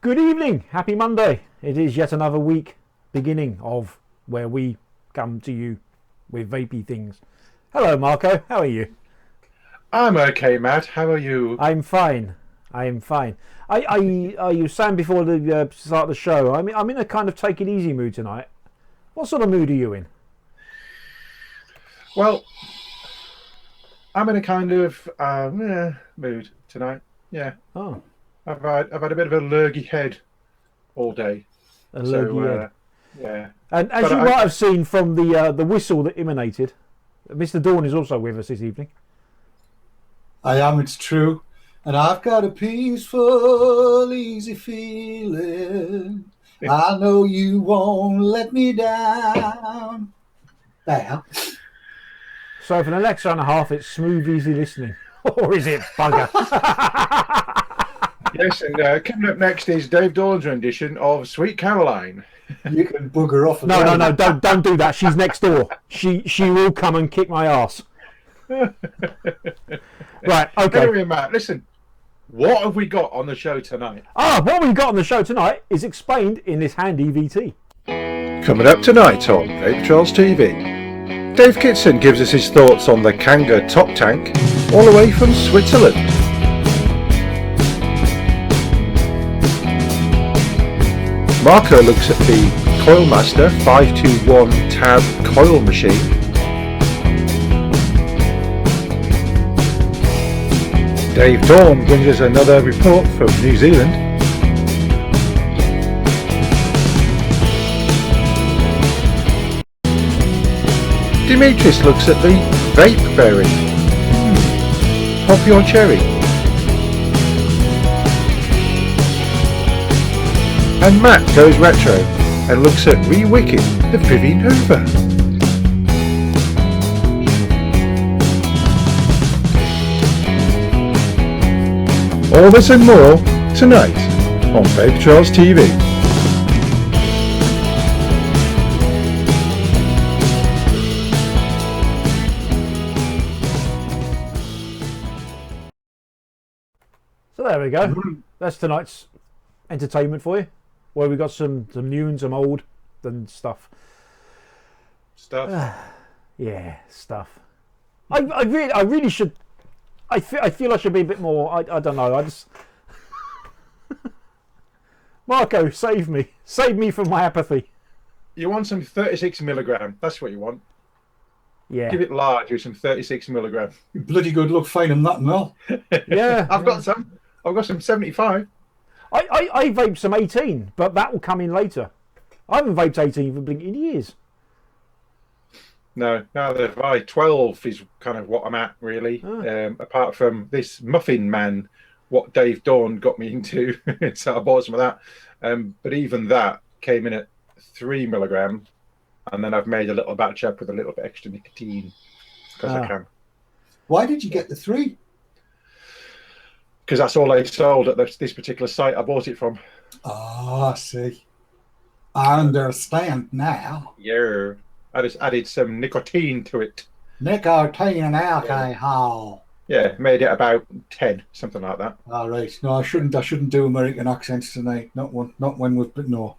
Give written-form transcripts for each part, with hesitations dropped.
Good evening, happy Monday. It is yet another week beginning of where we come to you with vapey things. Hello Marco, how are you? I'm okay, Matt. How are you? I'm fine. I am fine. You sang before the start of the show. I'm in a kind of take it easy mood tonight. What sort of mood are you in? Well, I'm in a kind of mood tonight. Yeah, Oh, I've had a bit of a lurgy head all day. a So lurgy head. yeah, And as but you might have seen from the whistle that emanated, Mr. Dorn is also with us this evening. I am, it's true. And I've got a peaceful, easy feeling. I know you won't let me down. There. So for the next hour and a half, it's smooth, easy listening. Or is it bugger? yes, and coming up next is Dave Dorn's rendition of "Sweet Caroline." You can bugger off. No, don't do that. She's next door. She will come and kick my ass. Right, okay. Anyway, Matt, listen. What have we got on the show tonight? What we've got on the show tonight is explained in this handy VT. Coming up tonight on Vape Trolls TV. Dave Kitson gives us his thoughts on the Kanger Top Tank, all the way from Switzerland. Marco looks at the Coilmaster 521 tab coil machine. Dave Dorn brings us another report from New Zealand. Dimitris looks at the Vape Berry. Pop your cherry. And Matt goes retro and looks at re-wicking the Vivi Nova. All this and more tonight on Vape Trolls TV. So there we go. That's tonight's entertainment for you. Where we got some new and some old and stuff. Yeah, stuff. I really should. I feel I should be a bit more. I don't know. I just. Marco, save me. Save me from my apathy. You want some 36 milligram. That's what you want. Yeah. Give it large with some 36 milligram. Bloody good luck finding that, Mel. Yeah. I've got some. I've got some 75. I vape some 18, but that will come in later. I haven't vaped 18 for blinking years. No, neither have I. 12 is kind of what I'm at, really. Apart from this Muffin Man, what Dave Dorn got me into. So I bought some of that. But even that came in at 3 milligram. And then I've made a little batch up with a little bit extra nicotine because I can. Why did you get the 3? Because that's all they sold at this particular site I bought it from. Ah, I see. I understand now. Yeah. I just added some nicotine to it. Nicotine and alcohol. Yeah, made it about 10, something like that. All right. No, I shouldn't do American accents tonight. Not when we've been. No.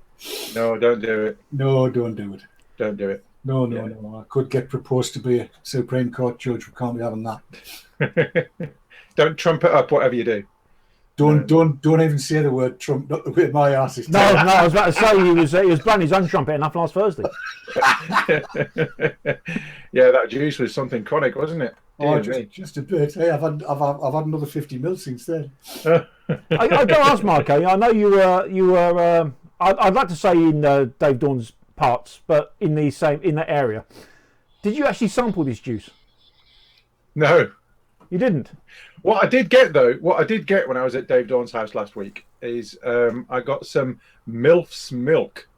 No, don't do it. No, don't do it. Don't do it. No. I could get proposed to be a Supreme Court judge. We can't be having that. Don't trump it up, whatever you do. Don't even say the word Trump. Not the way my ass is. No, I was about to say he was blowing his own trumpet enough last Thursday. Yeah, that juice was something chronic, wasn't it? Oh, just a bit. Hey, I've had another 50 mil since then. I got to ask Marco. I know you were. I'd like to say in Dave Dorn's parts, but in that area. Did you actually sample this juice? No. You didn't? What I did get when I was at Dave Dorn's house last week is I got some MILF's milk.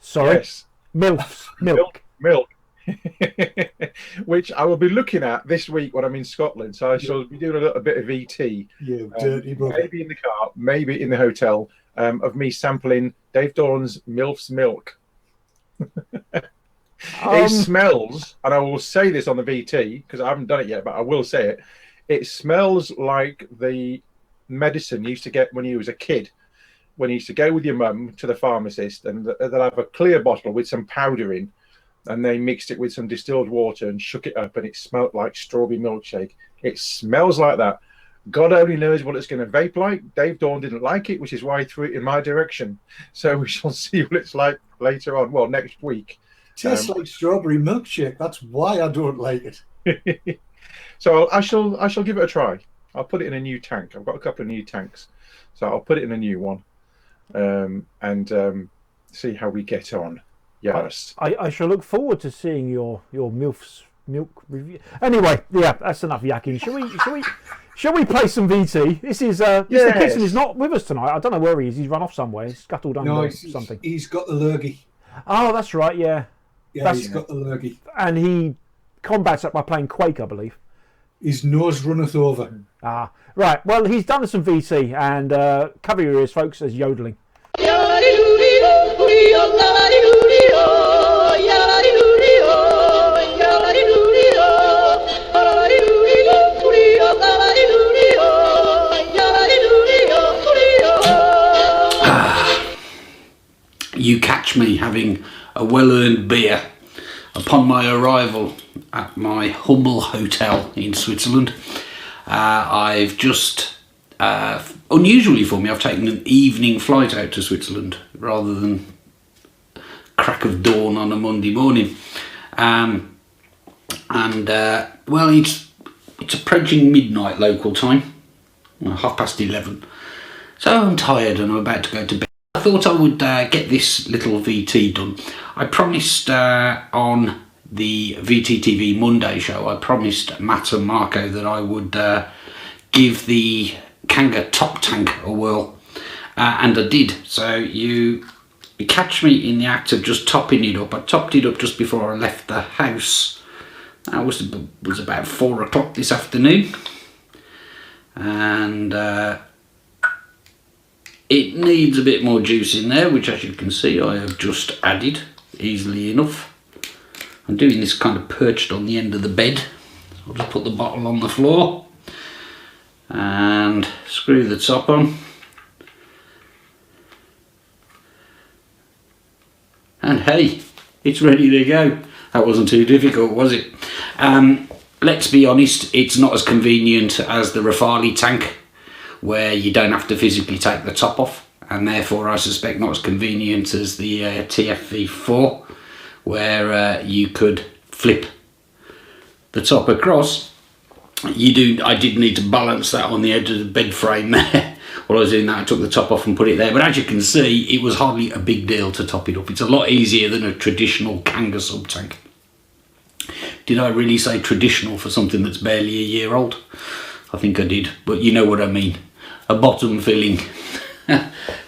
Sorry? Yes. MILF's milk. Milk. Which I will be looking at this week when I'm in Scotland. So I shall be doing a little bit of ET. You dirty brother. Maybe in the car, maybe in the hotel, of me sampling Dave Dorn's MILF's milk. It smells, and I will say this on the VT because I haven't done it yet, but I will say it. It smells like the medicine you used to get when you was a kid when you used to go with your mum to the pharmacist, and they'll have a clear bottle with some powder in, and they mixed it with some distilled water and shook it up, and it smelled like strawberry milkshake. It smells like that. God only knows what it's going to vape like. Dave Dorn didn't like it, which is why he threw it in my direction. So we shall see what it's like later on. Well, next week. Tastes like strawberry milkshake. That's why I don't like it. So I shall give it a try. I'll put it in a new tank. I've got a couple of new tanks, so I'll put it in a new one, and see how we get on. Yes. I shall look forward to seeing your MILF's milk review. Anyway, yeah, that's enough yakking. Shall we play some VT? This is Mr. Kitson is not with us tonight. I don't know where he is. He's run off somewhere. He's scuttled under something. He's got the lurgy. Oh, that's right. Yeah. Yeah, he's got the lurgy. And he combats that by playing Quake, I believe. His nose runneth over. Ah, right. Well, he's done some VT, and cover your ears, folks, as yodeling. You catch me having a well-earned beer upon my arrival at my humble hotel in Switzerland. I've just, unusually for me, I've taken an evening flight out to Switzerland rather than crack of dawn on a Monday morning. Well, it's approaching midnight local time, 11:30. So I'm tired and I'm about to go to bed. I thought I would get this little VT done. I promised on the VTTV Monday show, I promised Matt and Marco that I would give the Kanger Top Tank a whirl, and I did. So you catch me in the act of just topping it up. I topped it up just before I left the house. That was about 4 o'clock this afternoon, and it needs a bit more juice in there, which, as you can see, I have just added easily enough. I'm doing this kind of perched on the end of the bed. So I'll just put the bottle on the floor and screw the top on. And hey, it's ready to go. That wasn't too difficult, was it? Let's be honest, it's not as convenient as the Rafali tank, where you don't have to physically take the top off, and therefore I suspect not as convenient as the TFV4, where you could flip the top across. I did need to balance that on the edge of the bed frame there. While I was doing that, I took the top off and put it there, but as you can see, it was hardly a big deal to top it up. It's a lot easier than a traditional Kanger sub tank. Did I really say traditional for something that's barely a year old? I think I did, but you know what I mean. A bottom filling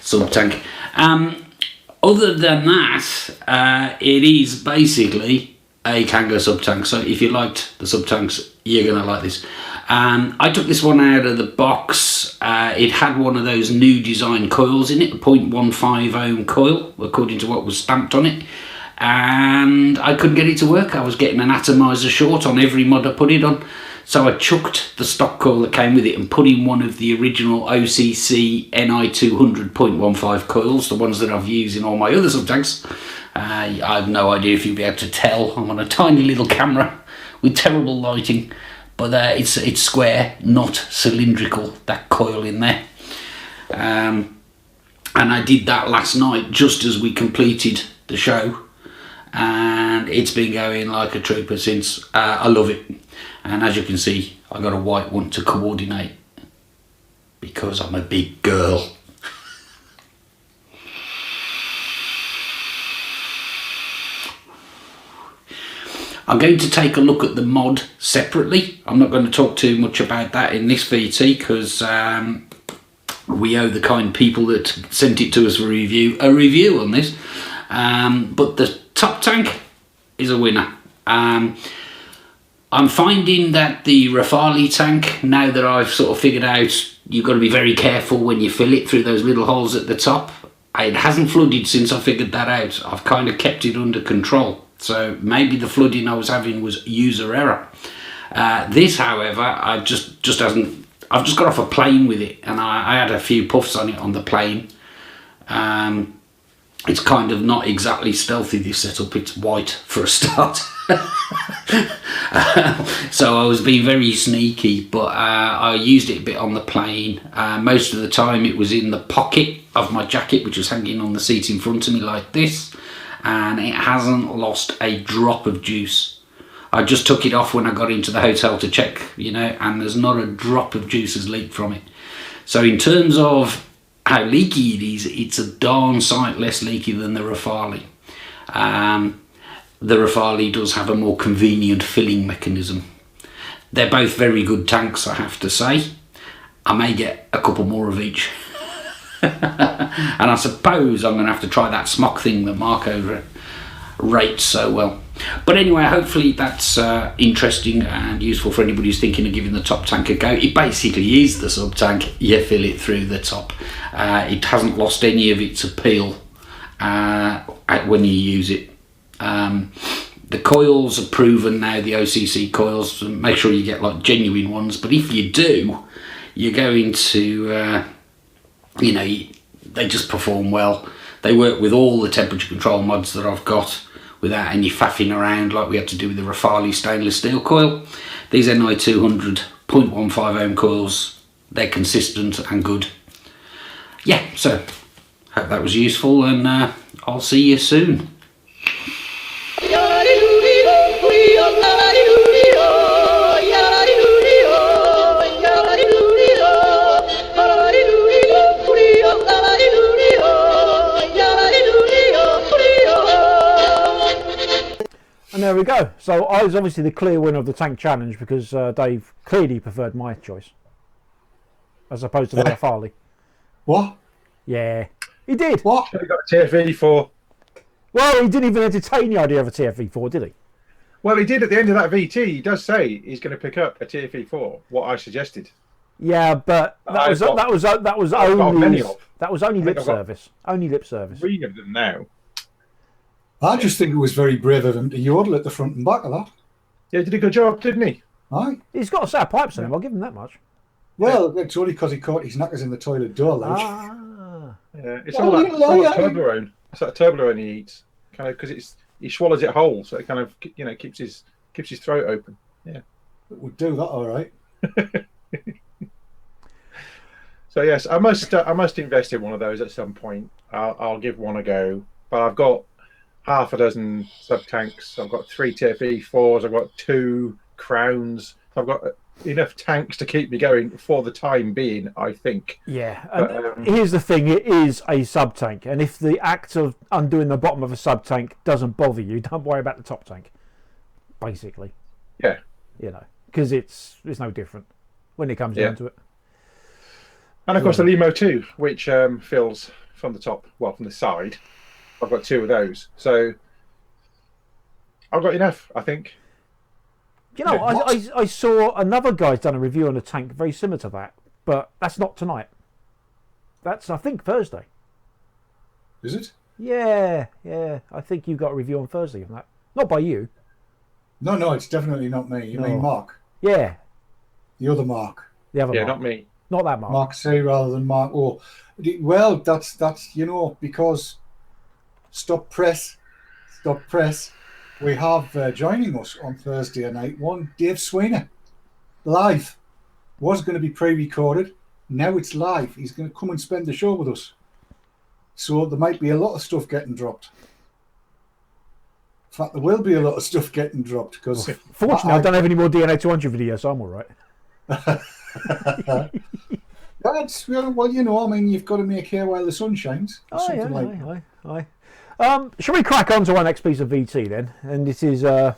sub tank. Other than that, it is basically a Kanger sub tank. So if you liked the sub tanks, you're gonna like this. I took this one out of the box. It had one of those new design coils in it, a 0.15 ohm coil, according to what was stamped on it. And I couldn't get it to work. I was getting an atomizer short on every mod I put it on. So I chucked the stock coil that came with it and put in one of the original OCC NI200 0.15 coils, the ones that I've used in all my other sub-tanks. I have no idea if you'll be able to tell. I'm on a tiny little camera with terrible lighting, but it's square, not cylindrical, that coil in there. And I did that last night just as we completed the show, and it's been going like a trooper since. I love it. And as you can see, I got a white one to coordinate because I'm a big girl. I'm going to take a look at the mod separately. I'm not going to talk too much about that in this VT because we owe the kind people that sent it to us for a review on this. But the Top Tank is a winner. I'm finding that the Rafali tank, now that I've sort of figured out you've got to be very careful when you fill it through those little holes at the top. It hasn't flooded since I figured that out. I've kind of kept it under control. So maybe the flooding I was having was user error. This, however, I've just got off a plane with it, and I had a few puffs on it on the plane, It's kind of not exactly stealthy, this setup. It's white for a start. So I was being very sneaky, but I used it a bit on the plane. Most of the time it was in the pocket of my jacket, which was hanging on the seat in front of me like this, and it hasn't lost a drop of juice. I just took it off when I got into the hotel to check, you know, and there's not a drop of juice has leaked from it. So in terms of how leaky it is, it's a darn sight less leaky than the Rafali. The Rafali does have a more convenient filling mechanism. They're both very good tanks, I have to say. I may get a couple more of each. And I suppose I'm going to have to try that smock thing that Marco rates so well. But anyway, hopefully that's interesting and useful for anybody who's thinking of giving the top tank a go. It basically is the sub tank. You fill it through the top. It hasn't lost any of its appeal when you use it. The coils are proven now, the OCC coils. Make sure you get like genuine ones, but if you do, you're going to you know, they just perform well. They work with all the temperature control mods that I've got without any faffing around like we had to do with the Rafali stainless steel coil. These NI 200 0.15 ohm coils, they're consistent and good. Yeah, so hope that was useful, and I'll see you soon. And there we go. So I was obviously the clear winner of the tank challenge because Dave clearly preferred my choice as opposed to the Rafali. What? Yeah, he did. What? Should have got a TFV4. Well, he didn't even entertain the idea of a TFV4, did he? Well, he did at the end of that VT. He does say he's going to pick up a TFV4. What I suggested. Yeah, but that was only lip service. Only lip service. 3 of them now. I just think it was very brave of him to yodel at the front and back of that. Yeah, he did a good job, didn't he? Aye. He's got a set of pipes on him, I'll give him that much. Well, it's only because he caught his knackers in the toilet door, like. Yeah, it's all that Toblerone. It's that Toblerone he eats, kind of, because he swallows it whole, so it kind of, you know, keeps his throat open. Yeah, it would do that, all right. So yes, I must invest in one of those at some point. I'll give one a go, but I've got half a dozen sub tanks. I've got 3 TFE4s. I've got 2 crowns. I've got enough tanks to keep me going for the time being, I think. Yeah, and here's the thing, it is a sub tank, and if the act of undoing the bottom of a sub tank doesn't bother you, don't worry about the top tank, basically. Yeah. You know, because it's no different when it comes down to it. And of course the Limo 2, which fills from the top, well, from the side. I've got 2 of those, so I've got enough, I think. You know, I saw another guy's done a review on a tank very similar to that, but that's not tonight. That's, I think, Thursday. Is it? Yeah. I think you've got a review on Thursday on that. Not by you. No, it's definitely not me. You mean Mark? Yeah. The other Mark. The other Mark. Not me. Not that Mark. Mark C rather than Mark O. Well, that's you know, because Stop Press. We have joining us on Thursday night one, Dave Sweeney, live. Was going to be pre-recorded, now it's live. He's going to come and spend the show with us. So there might be a lot of stuff getting dropped. In fact, there will be a lot of stuff getting dropped because. Fortunately, I don't have any more DNA 200 videos, so I'm all right. That's well, you know, I mean, you've got to make hay while the sun shines. Aye. Shall we crack on to our next piece of VT then? And this is the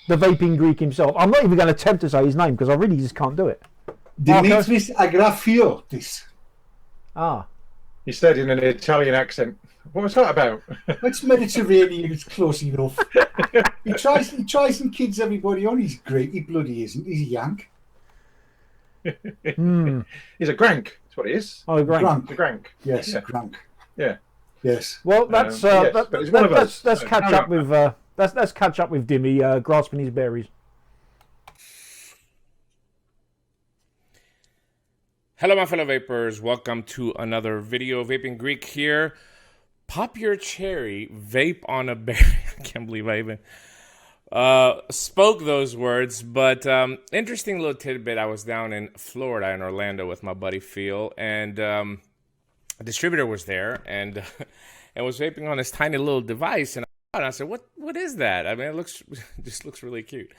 vaping Greek himself. I'm not even going to attempt to say his name because I really just can't do it. Dimitris Agrafiotis. Ah. He said in an Italian accent. What was that about? It's Mediterranean. It's close enough. He tries and kids everybody on. He's great. He bloody isn't. He's a Yank. He's a Grank. That's what he is. Oh, a Grank. He's a Grank. Yes, yeah. Grank. Yeah. Yes. Well, that's let's catch up with let's catch up with Dimmy grasping his berries. Hello, my fellow vapors. Welcome to another video. Vaping Greek here. Pop your cherry, vape on a berry. I can't believe I even spoke those words, but interesting little tidbit. I was down in Florida, in Orlando, with my buddy Phil, and a distributor was there and was vaping on this tiny little device, and I said, "What is that?" I mean, it just looks really cute.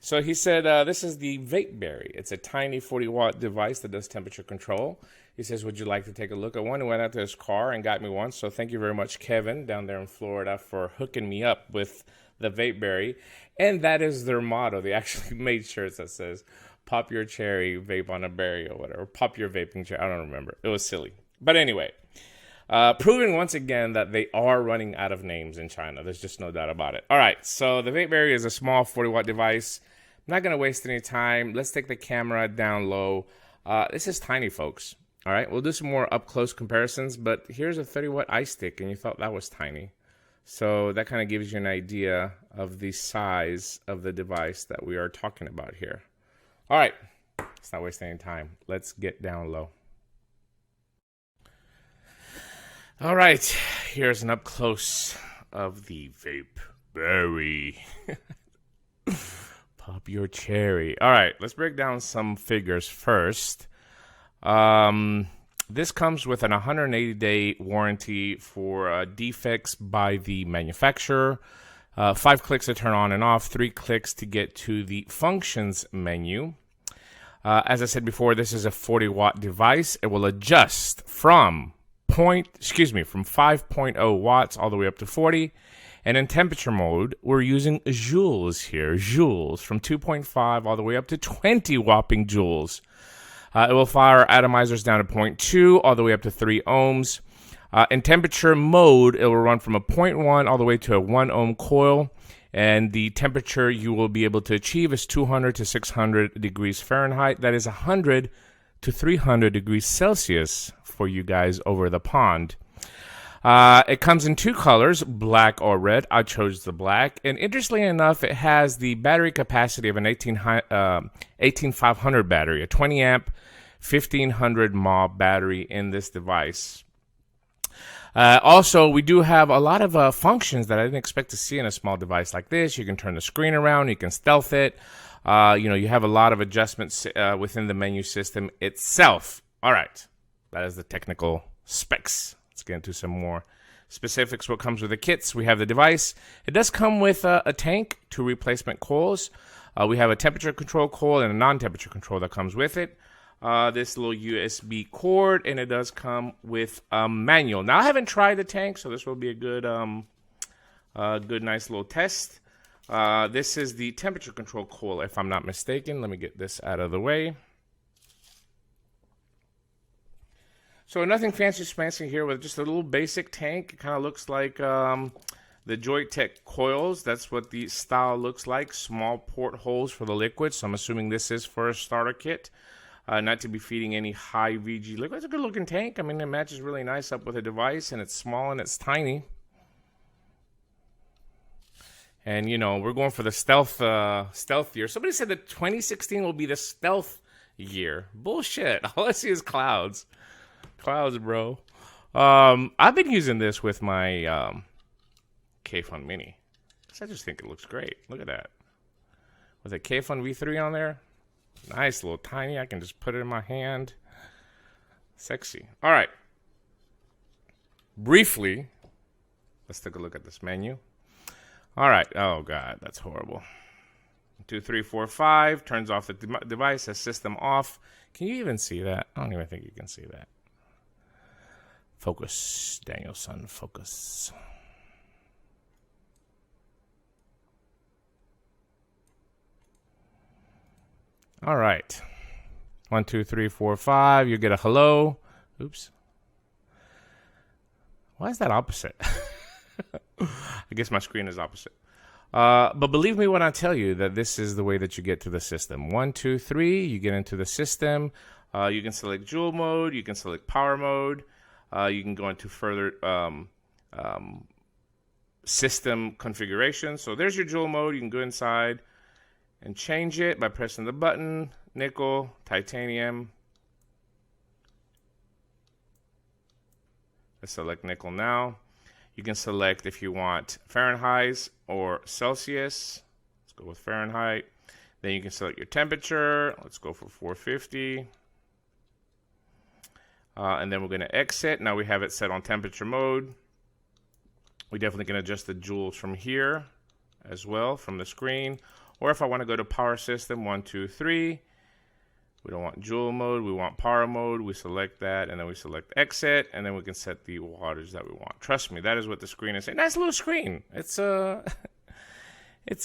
So he said, "This is the Vape Berry. It's a tiny 40-watt device that does temperature control." He says, "Would you like to take a look at one?" He went out to his car and got me one. So thank you very much, Kevin, down there in Florida, for hooking me up with the Vape Berry. And that is their motto. They actually made shirts that says, "Pop your cherry, vape on a berry," or whatever. Pop your vaping cherry. I don't remember. It was silly. But anyway, proving once again that they are running out of names in China. There's just no doubt about it. All right, so the Vape Berry is a small 40-watt device. I'm not going to waste any time. Let's take the camera down low. This is tiny, folks. All right, we'll do some more up-close comparisons, but here's a 30-watt ice stick, and you thought that was tiny. So that kind of gives you an idea of the size of the device that we are talking about here. All right, let's not waste any time. Let's get down low. All right, here's an up-close of the Vape Berry. Pop your cherry. All right, let's break down some figures first. This comes with an 180-day warranty for defects by the manufacturer. 5 clicks to turn on and off, 3 clicks to get to the functions menu. As I said before, this is a 40-watt device. It will adjust from 5.0 watts all the way up to 40. And in temperature mode, we're using joules here, joules, from 2.5 all the way up to 20 whopping joules. It will fire atomizers down to 0.2 all the way up to 3 ohms. In temperature mode, it will run from a 0.1 all the way to a 1 ohm coil. And the temperature you will be able to achieve is 200 to 600 degrees Fahrenheit. That is 100 to 300 degrees Celsius for you guys over the pond. It comes in 2 colors, black or red. I chose the black. And interestingly enough, it has the battery capacity of an 18500 battery, a 20 amp, 1500 mAh battery in this device. Also, we do have a lot of functions that I didn't expect to see in a small device like this. You can turn the screen around. You can stealth it. You have a lot of adjustments within the menu system itself. All right. That is the technical specs. Let's get into some more specifics. What comes with the kits? We have the device. It does come with a tank, 2 replacement coils. We have a temperature control coil and a non-temperature control that comes with it. This little USB cord, and it does come with a manual. Now, I haven't tried the tank, so this will be a good, nice little test. This is the temperature control coil, if I'm not mistaken. Let me get this out of the way. So nothing fancy here with just a little basic tank. It kind of looks like the Joytech coils. That's what the style looks like. Small portholes for the liquid. So I'm assuming this is for a starter kit. Not to be feeding any high VG liquid. It's a good looking tank. I mean, it matches really nice up with the device, and it's small and it's tiny. And, we're going for the stealth year. Somebody said that 2016 will be the stealth year. Bullshit. All I see is clouds. Clouds, bro. I've been using this with my K-Fun Mini. I just think it looks great. Look at that. With a K-Fun V3 on there. Nice, little tiny. I can just put it in my hand. Sexy. All right. Briefly, let's take a look at this menu. All right. Oh, God, that's horrible. 2, 3, 4, 5. Turns off the device. Says system off. Can you even see that? I don't even think you can see that. Focus, Danielson, focus. All right. 1, 2, 3, 4, 5. You get a hello. Oops. Why is that opposite? I guess my screen is opposite. But believe me when I tell you that this is the way that you get to the system. 1, 2, 3. You get into the system. You can select Joule mode. You can select power mode. You can go into further system configuration. So there's your Joule mode. You can go inside and change it by pressing the button. Nickel, titanium, Let's select nickel now. You can select if you want Fahrenheit or Celsius. Let's go with Fahrenheit. Then you can select your temperature. Let's go for 450. And then we're going to exit. Now we have it set on temperature mode. We definitely can adjust the joules from here as well from the screen. Or if I want to go to power system, 1, 2, 3. We don't want joule mode, we want power mode. We select that, and then we select exit, and then we can set the wattage that we want. Trust me, that is what the screen is saying. Nice little screen. It's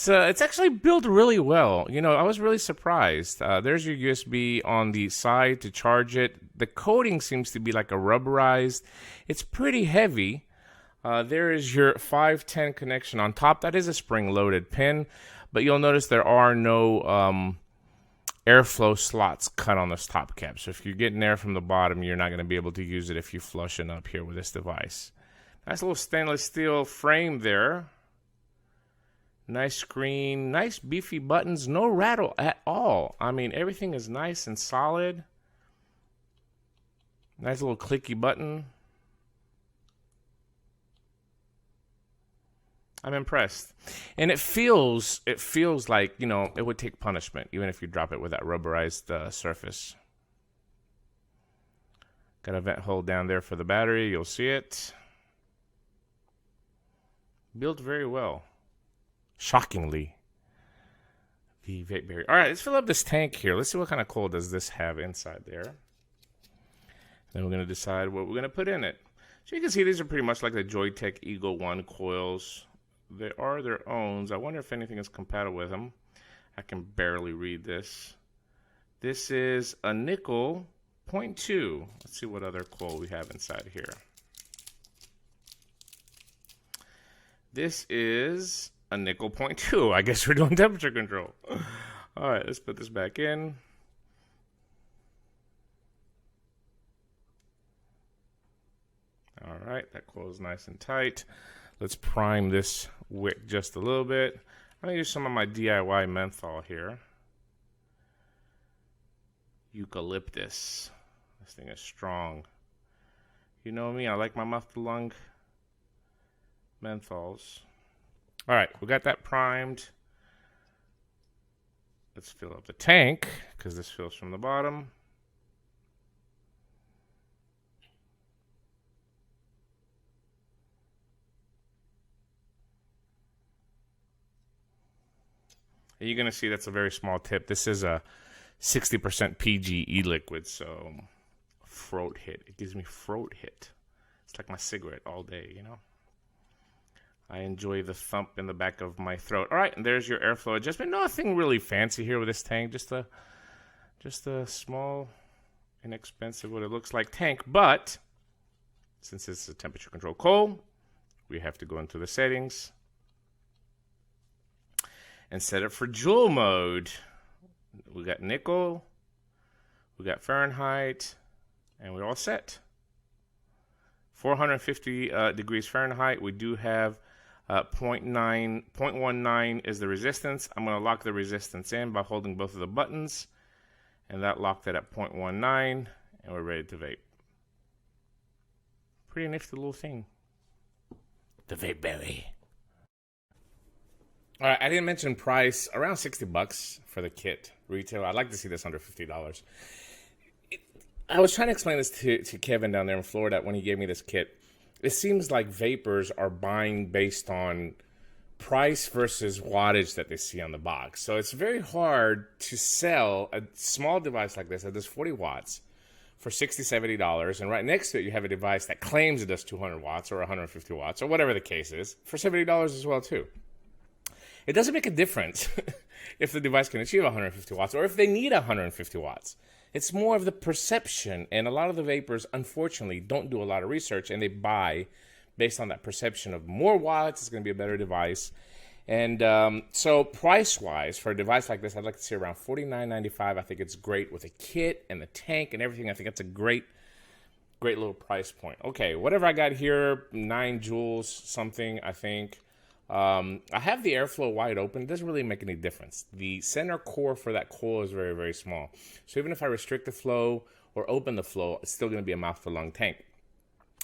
actually built really well. You know, I was really surprised. There's your USB on the side to charge it. The coating seems to be like a rubberized. It's pretty heavy. There is your 510 connection on top. That is a spring-loaded pin, but you'll notice there are no airflow slots cut on this top cap. So if you're getting air from the bottom, you're not going to be able to use it if you flush it up here with this device. Nice little stainless steel frame there. Nice screen, nice beefy buttons, no rattle at all. I mean, everything is nice and solid. Nice little clicky button. I'm impressed. And it feels like, you know, it would take punishment, even if you drop it with that rubberized surface. Got a vent hole down there for the battery. You'll see it. Built very well. Shockingly. The Vape Berry. All right, let's fill up this tank here. Let's see what kind of coil does this have inside there. Then we're going to decide what we're going to put in it. So you can see these are pretty much like the Joytech Eagle 1 coils. They are their own. I wonder if anything is compatible with them. I can barely read this. This is a nickel 0.2. Let's see what other coil we have inside here. This is a nickel 0.2. I guess we're doing temperature control. All right, let's put this back in. All right, that coil is nice and tight. Let's prime this wick just a little bit. I'm going to use some of my DIY menthol here. Eucalyptus. This thing is strong. You know me, I like my muff-to-lung menthols. All right, we got that primed. Let's fill up the tank, because this fills from the bottom. You're going to see that's a very small tip. This is a 60% PG e-liquid, so throat hit. It gives me throat hit. It's like my cigarette all day, you know. I enjoy the thump in the back of my throat. All right, and there's your airflow adjustment. Nothing really fancy here with this tank. Just a small, inexpensive, what it looks like tank. But since it's a temperature control coil, we have to go into the settings and set it for joule mode. We got nickel, we got Fahrenheit, and we're all set. 450 degrees Fahrenheit. We do have 0.19 is the resistance. I'm going to lock the resistance in by holding both of the buttons, and that locked it at 0.19, and we're ready to vape. Pretty nifty little thing. The Vape Berry. All right, I didn't mention price. Around $60 for the kit retail. I'd like to see this under $50. I was trying to explain this to Kevin down there in Florida when he gave me this kit. It seems like vapors are buying based on price versus wattage that they see on the box. So it's very hard to sell a small device like this that does 40 watts for $60, $70. And right next to it, you have a device that claims it does 200 watts or 150 watts or whatever the case is for $70 as well, too. It doesn't make a difference if the device can achieve 150 watts or if they need 150 watts. It's more of the perception, and a lot of the vapors, unfortunately, don't do a lot of research, and they buy based on that perception of more watts, it's going to be a better device. And so price-wise, for a device like this, I'd like to see around $49.95. I think it's great with a kit and the tank and everything. I think that's a great little price point. Okay, whatever I got here, 9 joules something, I think. I have the airflow wide open. It doesn't really make any difference. The center core for that coil is very, very small. So even if I restrict the flow or open the flow, it's still going to be a mouth-to-lung tank.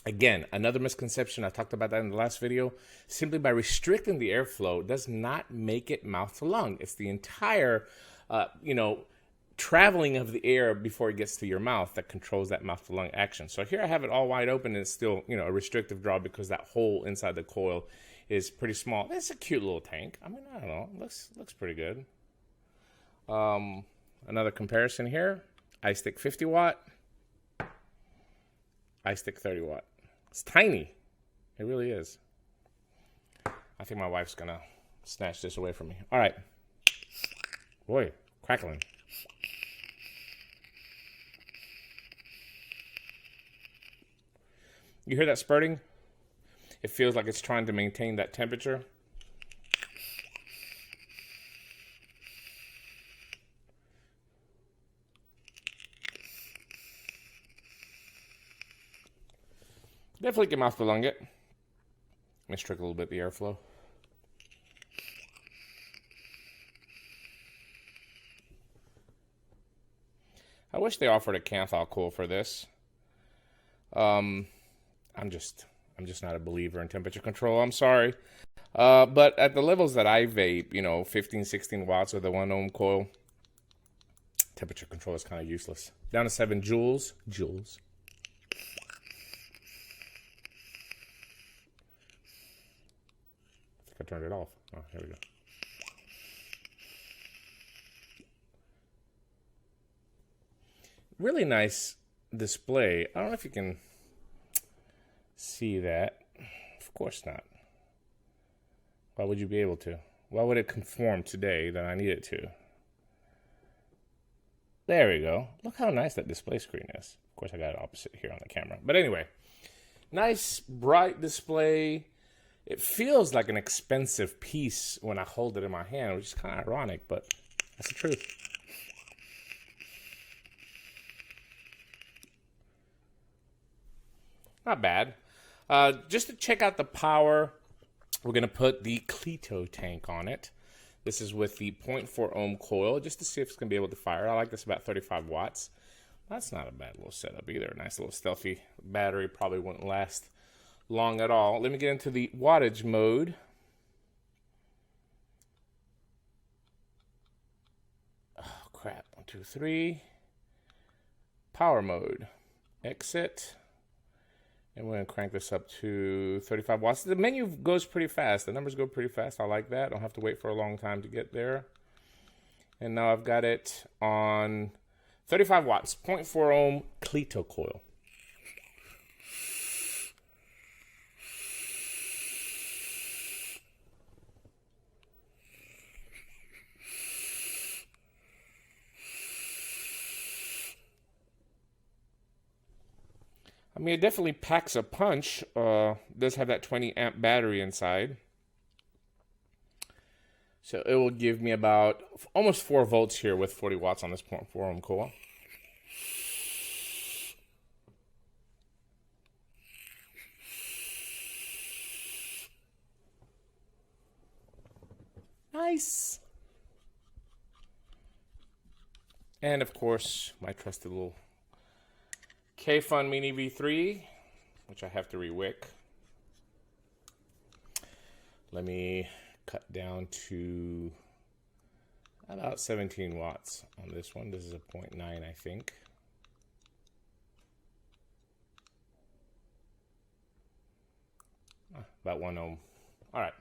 Again, another misconception, I talked about that in the last video, simply by restricting the airflow does not make it mouth to lung. It's the entire, traveling of the air before it gets to your mouth that controls that mouth to lung action. So here I have it all wide open, and it's still, a restrictive draw because that hole inside the coil is pretty small. It's a cute little tank. I mean, I don't know, looks pretty good. Another comparison here, iStick 50 watt, iStick 30 watt. It's tiny. It really is. I think my wife's gonna snatch this away from me. All right. Boy, crackling. You hear that spurting? It feels like it's trying to maintain that temperature. Definitely can mouth to lung it. Let me restrict a little bit the airflow. I wish they offered a Kanthal coil for this. I'm just not a believer in temperature control. I'm sorry. But at the levels that I vape, 15, 16 watts with a 1 ohm coil, temperature control is kind of useless. Down to 7 joules. I turned it off. Oh, here we go. Really nice display. I don't know if you can see that. Of course not. Why would you be able to? Why would it conform today that I need it to? There we go. Look how nice that display screen is. Of course, I got it opposite here on the camera. But anyway, nice bright display. It feels like an expensive piece when I hold it in my hand, which is kind of ironic, but that's the truth. Not bad. Just to check out the power, we're going to put the Nicotine tank on it. This is with the 0.4 ohm coil, just to see if it's going to be able to fire. I like this about 35 watts. That's not a bad little setup either. A nice little stealthy battery. Probably wouldn't last long at all. Let me get into the wattage mode. Oh, crap. 1, 2, 3. Power mode. Exit. And we're going to crank this up to 35 watts. The menu goes pretty fast. The numbers go pretty fast. I like that. I don't have to wait for a long time to get there. And now I've got it on 35 watts, 0.4 ohm Cleto coil. I mean, it definitely packs a punch. Does have that 20 amp battery inside. So it will give me about almost 4 volts here with 40 watts on this 0.4 ohm coil. Nice. And of course, my trusted little K-Fun Mini V3, which I have to re-wick. Let me cut down to about 17 watts on this one. This is a 0.9, I think. About 1 ohm. All right.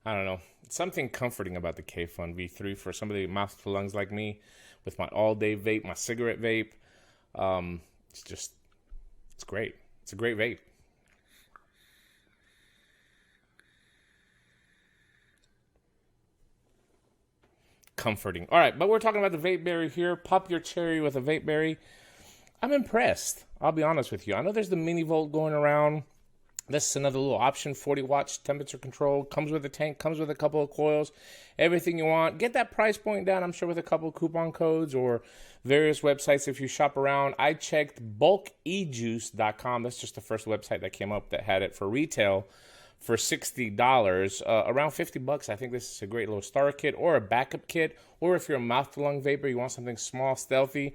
I don't know. Something comforting about the K-Fun V3 for somebody mouth to lungs like me with my all-day vape, my cigarette vape. It's great. It's a great vape. Comforting. All right, but we're talking about the Vape Berry here. Pop your cherry with a Vape Berry. I'm impressed. I'll be honest with you. I know there's the mini volt going around. This is another little option, 40 watts temperature control. Comes with a tank, comes with a couple of coils, everything you want. Get that price point down, I'm sure, with a couple of coupon codes or various websites if you shop around. I checked bulkejuice.com. That's just the first website that came up that had it for retail for $60, around $50. I think this is a great little starter kit or a backup kit, or if you're a mouth-to-lung vapor, you want something small, stealthy.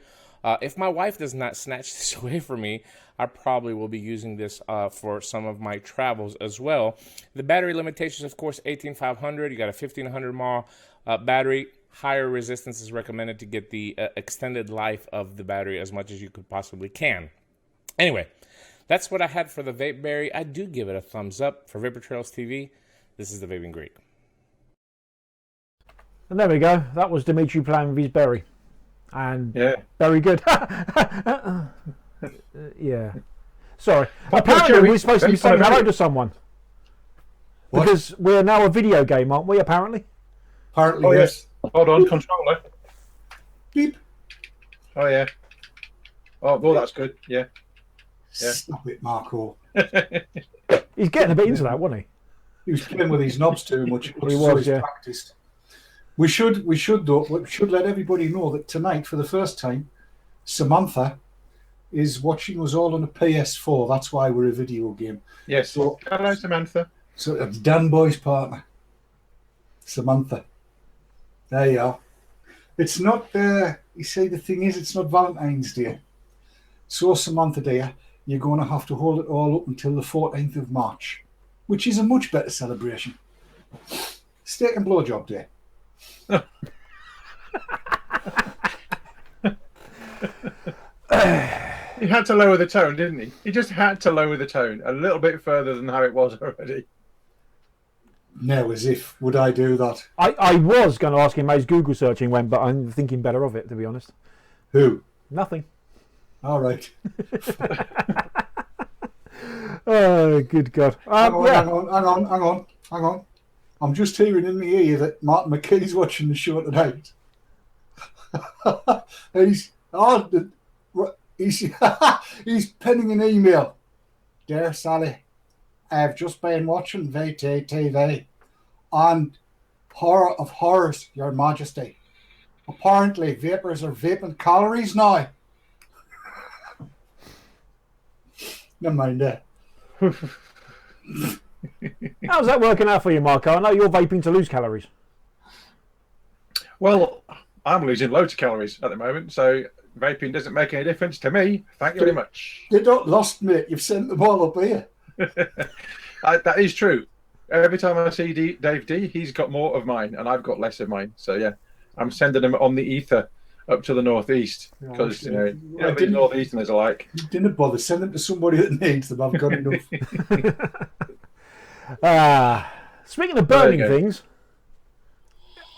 If my wife does not snatch this away from me, I probably will be using this for some of my travels as well. The battery limitations, of course, 18500. You got a 1500 mAh battery. Higher resistance is recommended to get the extended life of the battery as much as you could possibly can. Anyway, that's what I had for the Vape Berry. I do give it a thumbs up. For Vapor Trails TV, this is the Vaping Greek. And there we go. That was Dimitri playing with his berry. And Yeah. very good. Yeah. Sorry. Apparently we're supposed to be saying hello to someone. What? Because we're now a video game, aren't we, apparently? Apparently, Oh, yes. yes. Hold on, controller. Beep. Oh, yeah. Oh, well, that's good. Yeah. Yeah. Stop it, Marco. He's getting a bit into that, wasn't he? He was playing with his knobs too much. It looks He as though was, he's yeah. practiced. We should let everybody know that tonight, for the first time, Samantha is watching us all on a PS4. That's why we're a video game. Yes. So- Hello, Samantha. So it's Dan Boy's partner, Samantha. There you are. It's not. You see, the thing is, it's not Valentine's Day. So Samantha, dear, you're going to have to hold it all up until the 14th of March, which is a much better celebration. Steak and blowjob day. He had to lower the tone, didn't he? He just had to lower the tone a little bit further than how it was already. No, as if, would I do that? I was going to ask him how his Google searching went, but I'm thinking better of it, to be honest. Who? Nothing. All right. Oh, good God. Hang Yeah. on. I'm just hearing in the ear that Martin McKee's watching the show tonight. He's penning an email. Dear Sally, I've just been watching VTTV and horror of horrors, Your Majesty. Apparently, vapors are vaping calories now. Never mind that. How's that working out for you, Marco? I know you're vaping to lose calories. Well, I'm losing loads of calories at the moment, so vaping doesn't make any difference to me. Thank you very much. You don't lost, mate. You've sent them all up here. That is true. Every time I see Dave D, he's got more of mine, and I've got less of mine. So yeah, I'm sending them on the ether up to the northeast because the northeasterners are like. You didn't bother. Send them to somebody that needs them. I've got enough. Speaking of burning things,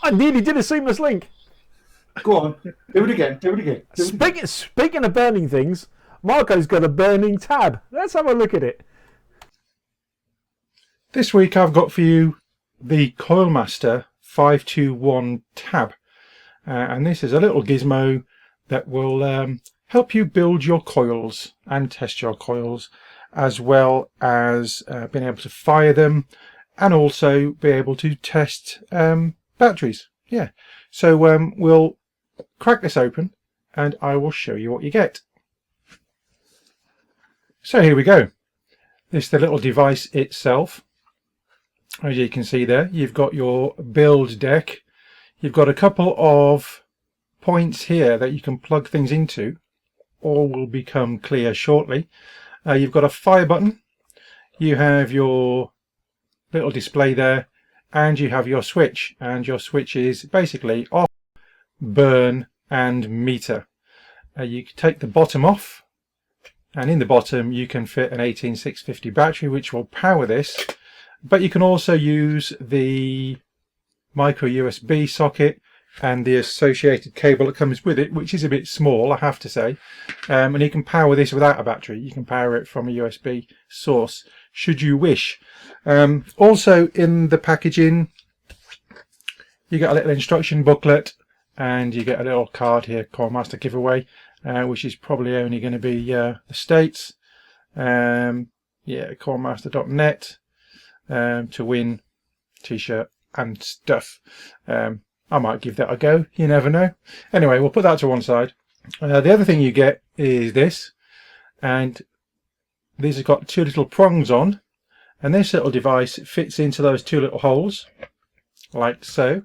I nearly did a seamless link. Go on. Do it again. Speaking of burning things, Marco's got a burning tab. Let's have a look at it. This week I've got for you the Coilmaster 521 tab. And this is a little gizmo that will help you build your coils and test your coils, as well as being able to fire them and also be able to test batteries. Yeah, so we'll crack this open and I will show you what you get. So here we go. This is the little device itself. As you can see there, you've got your build deck. You've got a couple of points here that you can plug things into. All will become clear shortly. You've got a fire button. You have your little display there, and you have your switch. And your switch is basically off, burn, and meter. You can take the bottom off, and in the bottom you can fit an 18650 battery, which will power this. But you can also use the micro USB socket and the associated cable that comes with it, which is a bit small, I have to say. And you can power this without a battery. You can power it from a USB source, should you wish. Also in the packaging, you get a little instruction booklet, and you get a little card here, Coilmaster giveaway, which is probably only going to be the States. Yeah, coilmaster.net. To win t-shirt and stuff. I might give that a go, you never know. Anyway, we'll put that to one side. The other thing you get is this, and these have got two little prongs on, and this little device fits into those two little holes like so.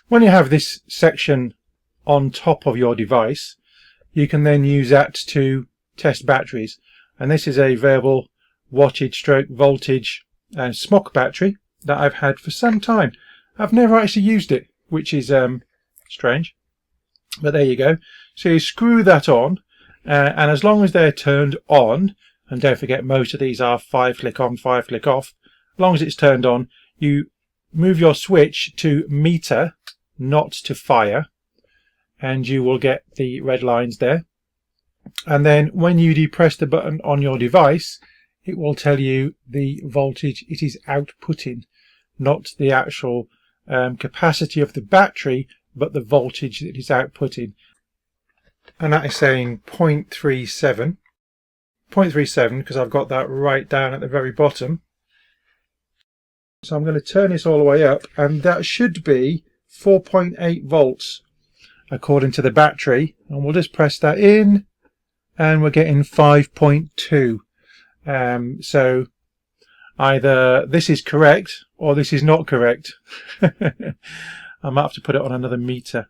When you have this section on top of your device, you can then use that to test batteries, and this is a variable wattage stroke voltage SMOC battery that I've had for some time. I've never actually used it, which is strange, but there you go. So you screw that on, and as long as they're turned on, and don't forget most of these are 5-click on, 5-click off, as long as it's turned on, you move your switch to meter, not to fire, and you will get the red lines there. And then when you depress the button on your device, it will tell you the voltage it is outputting, not the actual capacity of the battery, but the voltage that it is outputting. And that is saying 0.37. 0.37 because I've got that right down at the very bottom. So I'm going to turn this all the way up, and that should be 4.8 volts according to the battery, and we'll just press that in and we're getting 5.2. So either this is correct or this is not correct. I might have to put it on another meter,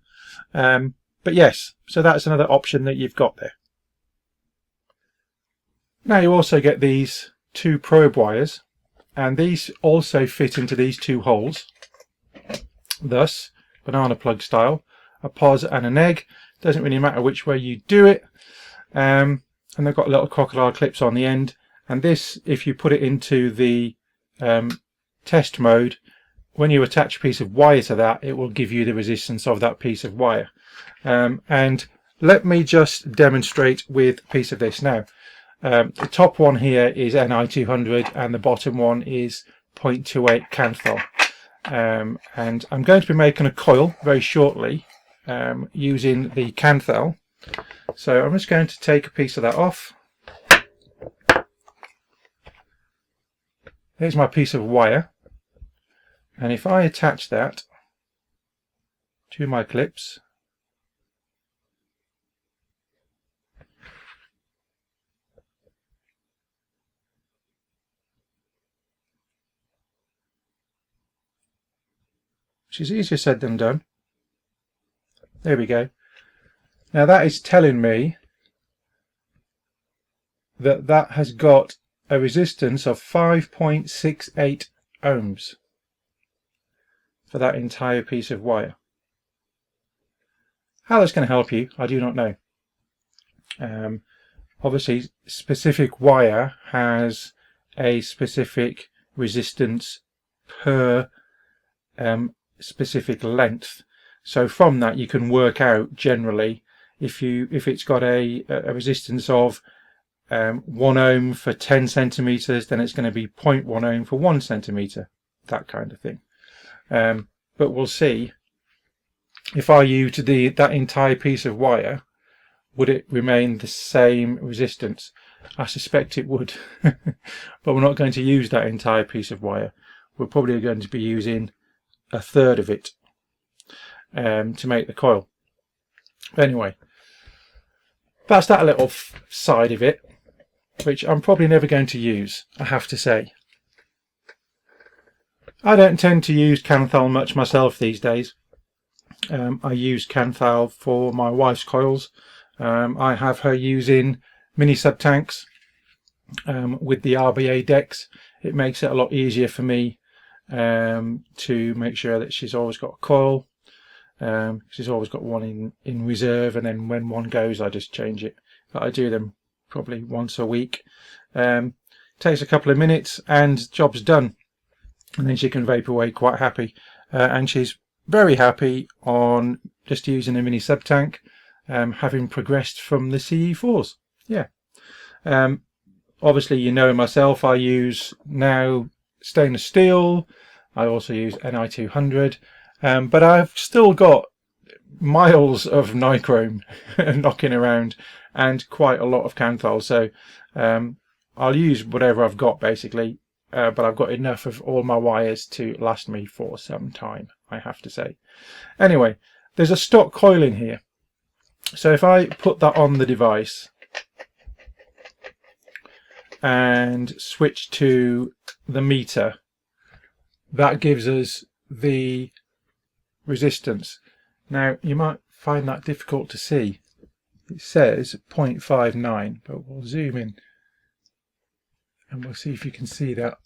but yes, so that's another option that you've got there. Now you also get these two probe wires, and these also fit into these two holes, thus banana plug style, a pos and an egg. Doesn't really matter which way you do it, and they've got little crocodile clips on the end, and this, if you put it into the test mode, when you attach a piece of wire to that, it will give you the resistance of that piece of wire. And let me just demonstrate with a piece of this now. The top one here is Ni200 and the bottom one is 0.28 Kanthal. And I'm going to be making a coil very shortly using the Kanthal. So I'm just going to take a piece of that off. Here's my piece of wire, and if I attach that to my clips, which is easier said than done. There we go. Now that is telling me that that has got a resistance of 5.68 ohms for that entire piece of wire. How that's going to help you, I do not know. Obviously, specific wire has a specific resistance per specific length. So from that you can work out generally if it's got a resistance of 1 ohm for 10 centimeters, then it's going to be 0.1 ohm for 1 centimeter, that kind of thing. But we'll see. If I used that entire piece of wire, would it remain the same resistance? I suspect it would. But we're not going to use that entire piece of wire. We're probably going to be using a third of it to make the coil. Anyway, that's that little side of it, which I'm probably never going to use, I have to say. I don't tend to use Kanthal much myself these days. I use Kanthal for my wife's coils. I have her using mini sub tanks with the RBA decks. It makes it a lot easier for me to make sure that she's always got a coil. She's always got one in reserve, and then when one goes I just change it. But I do them probably once a week. Takes a couple of minutes and job's done, and then she can vape away quite happy. And she's very happy on just using a mini sub tank, having progressed from the CE4s. Yeah. Obviously, you know myself, I use now stainless steel. I also use Ni200, but I've still got miles of nichrome knocking around and quite a lot of Kanthal. So I'll use whatever I've got basically, but I've got enough of all my wires to last me for some time, I have to say. Anyway, there's a stock coil in here. So if I put that on the device and switch to the meter, that gives us the resistance. Now you might find that difficult to see. It says 0.59, but we'll zoom in and we'll see if you can see that.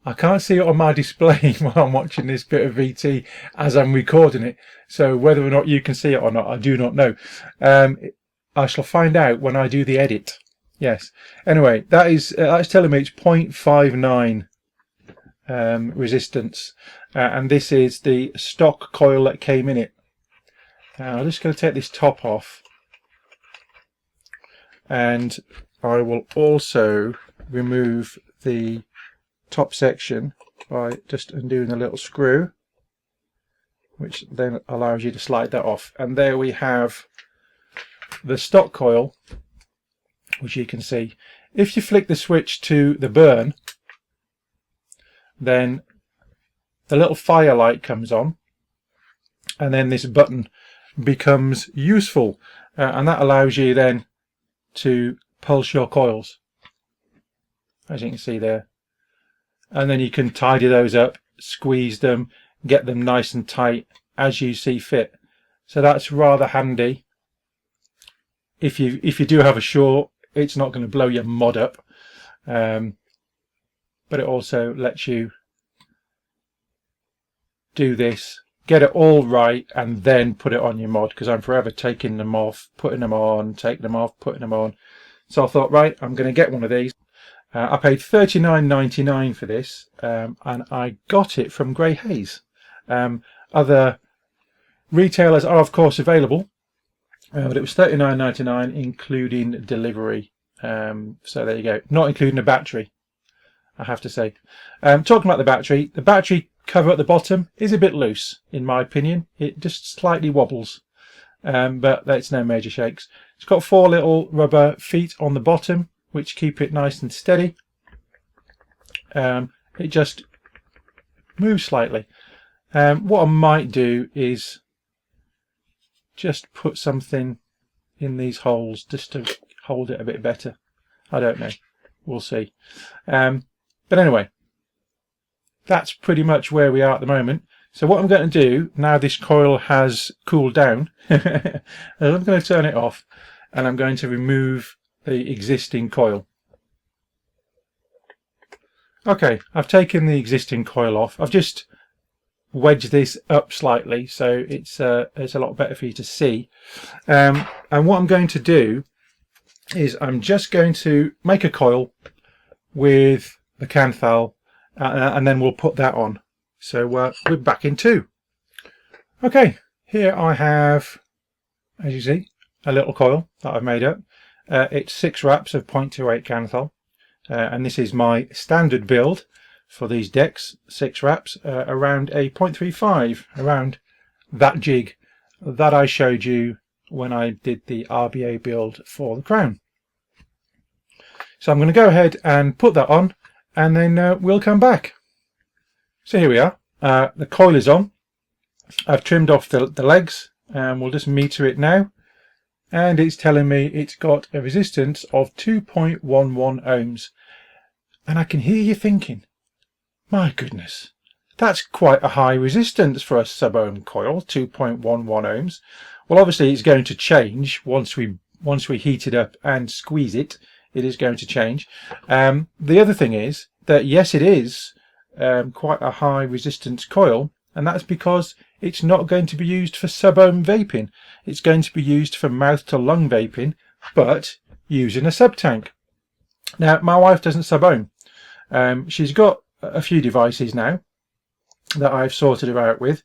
I can't see it on my display while I'm watching this bit of VT as I'm recording it, so whether or not you can see it or not, I do not know. I shall find out when I do the edit. Yes. Anyway, that's telling me it's 0.59 resistance, and this is the stock coil that came in it. Now I'm just going to take this top off, and I will also remove the top section by just undoing the little screw, which then allows you to slide that off. And there we have the stock coil, which you can see. If you flick the switch to the burn, then the little fire light comes on, and then this button becomes useful, and that allows you then to pulse your coils, as you can see there, and then you can tidy those up, squeeze them, get them nice and tight as you see fit. So that's rather handy. If you do have a short, it's not going to blow your mod up, but it also lets you do this, get it all right, and then put it on your mod, because I'm forever taking them off, putting them on, taking them off, putting them on. So I thought, right, I'm going to get one of these. I paid $39.99 for this, and I got it from Grey Haze. Other retailers are of course available, but it was $39.99 including delivery. So there you go, not including a battery, I have to say. Talking about the battery cover at the bottom is a bit loose in my opinion. It just slightly wobbles, but that's no major shakes. It's got 4 little rubber feet on the bottom which keep it nice and steady. It just moves slightly. What I might do is just put something in these holes just to hold it a bit better. I don't know, we'll see. But anyway, that's pretty much where we are at the moment. So what I'm going to do now this coil has cooled down, I'm going to turn it off and I'm going to remove the existing coil. Okay, I've taken the existing coil off. I've just wedged this up slightly so it's a lot better for you to see. And what I'm going to do is I'm just going to make a coil with the Kanthal, and then we'll put that on. So we're back in 2. Okay, here I have, as you see, a little coil that I've made up. It's 6 wraps of 0.28 Kanthal, and this is my standard build for these decks. 6 wraps around a 0.35, around that jig that I showed you when I did the RBA build for the crown. So I'm going to go ahead and put that on, and then we'll come back. So here we are. The coil is on. I've trimmed off the legs, and we'll just meter it now. And it's telling me it's got a resistance of 2.11 ohms. And I can hear you thinking, my goodness, that's quite a high resistance for a sub-ohm coil, 2.11 ohms. Well, obviously it's going to change once we heat it up and squeeze it. It is going to change. The other thing is that yes, it is quite a high resistance coil, and that's because it's not going to be used for sub-ohm vaping. It's going to be used for mouth to lung vaping, but using a sub-tank. Now, my wife doesn't sub-ohm. She's got a few devices now that I've sorted her out with,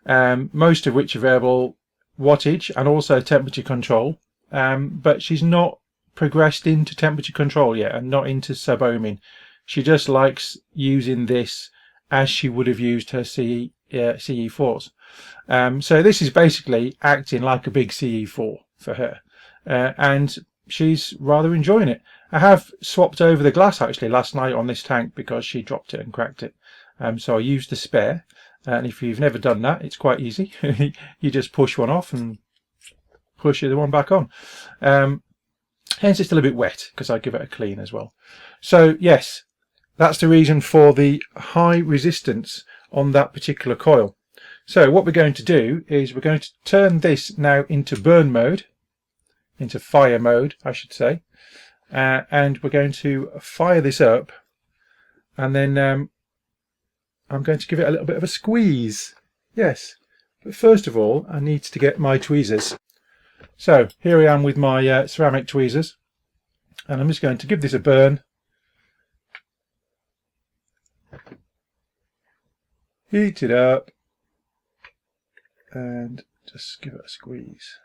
most of which are variable wattage and also temperature control, but she's not progressed into temperature control yet and not into sub-ohming. She just likes using this as she would have used her CE4s. So this is basically acting like a big CE4 for her, and she's rather enjoying it. I have swapped over the glass actually last night on this tank because she dropped it and cracked it. So I used the spare, and if you've never done that, it's quite easy. You just push one off and push the other one back on. Hence it's still a bit wet because I give it a clean as well. So yes, That's the reason for the high resistance on that particular coil. So what we're going to do is we're going to turn this now into burn mode, into fire mode, I should say, and we're going to fire this up, and then I'm going to give it a little bit of a squeeze. Yes, but first of all, I need to get my tweezers. So here I am with my ceramic tweezers, and I'm just going to give this a burn. Heat it up and just give it a squeeze.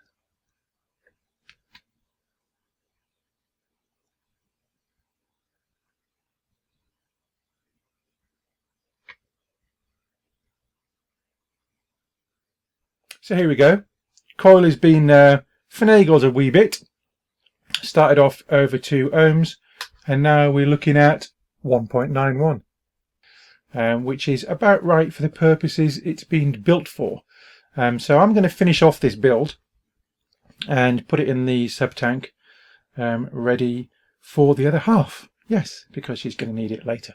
So here we go. Coil has been finagled a wee bit. Started off over 2 ohms, and now we're looking at 1.91. Which is about right for the purposes it's been built for. So I'm going to finish off this build and put it in the sub tank, ready for the other half. Yes, because she's going to need it later.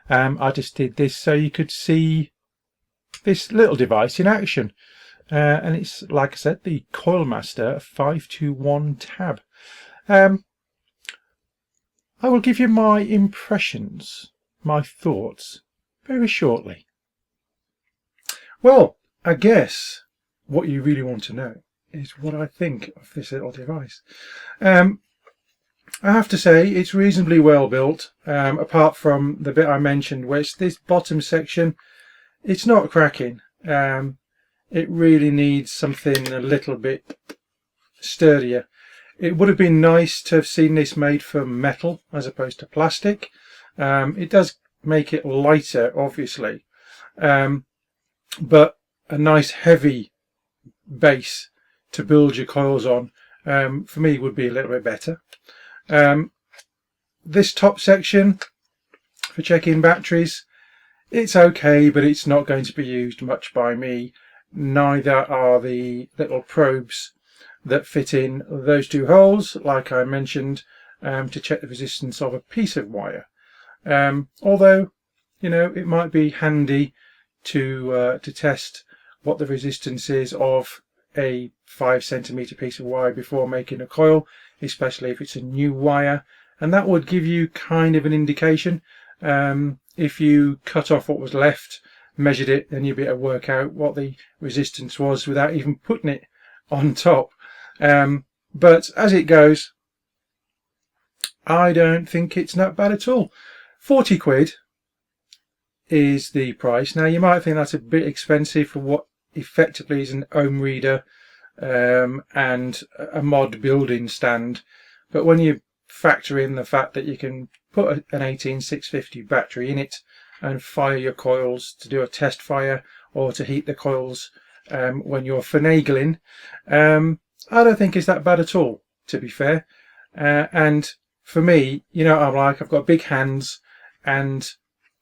I just did this so you could see this little device in action. And it's, like I said, the Coilmaster 521 tab. I will give you my impressions, my thoughts, very shortly. Well, I guess what you really want to know is what I think of this little device. I have to say it's reasonably well built, apart from the bit I mentioned, where it's this bottom section. It's not cracking. It really needs something a little bit sturdier. It would have been nice to have seen this made from metal as opposed to plastic. It does make it lighter, obviously, but a nice heavy base to build your coils on, for me, would be a little bit better. This top section for checking batteries, it's okay, but it's not going to be used much by me. Neither are the little probes that fit in those 2 holes, like I mentioned, to check the resistance of a piece of wire. Although, you know, it might be handy to test what the resistance is of a 5 centimeter piece of wire before making a coil, especially if it's a new wire, and that would give you kind of an indication. If you cut off what was left, measured it, then you'd be able to work out what the resistance was without even putting it on top. But as it goes, I don't think it's not bad at all. 40 quid is the price. Now you might think that's a bit expensive for what effectively is an ohm reader and a mod building stand, but when you factor in the fact that you can put an 18650 battery in it and fire your coils to do a test fire or to heat the coils when you're finagling, I don't think it's that bad at all, to be fair. And for me, you know what I'm like, I've got big hands, and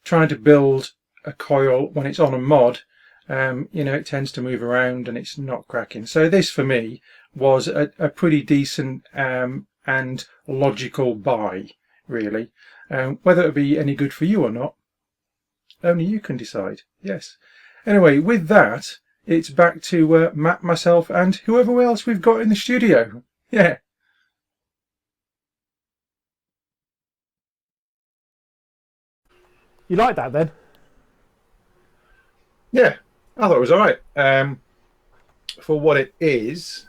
trying to build a coil when it's on a mod, you know, it tends to move around and it's not cracking. So this for me was a pretty decent and logical buy, really. Whether it would be any good for you or not, only you can decide. Yes. Anyway, with that, it's back to Matt, myself, and whoever else we've got in the studio. Yeah. You like that then? Yeah, I thought it was all right. For what it is,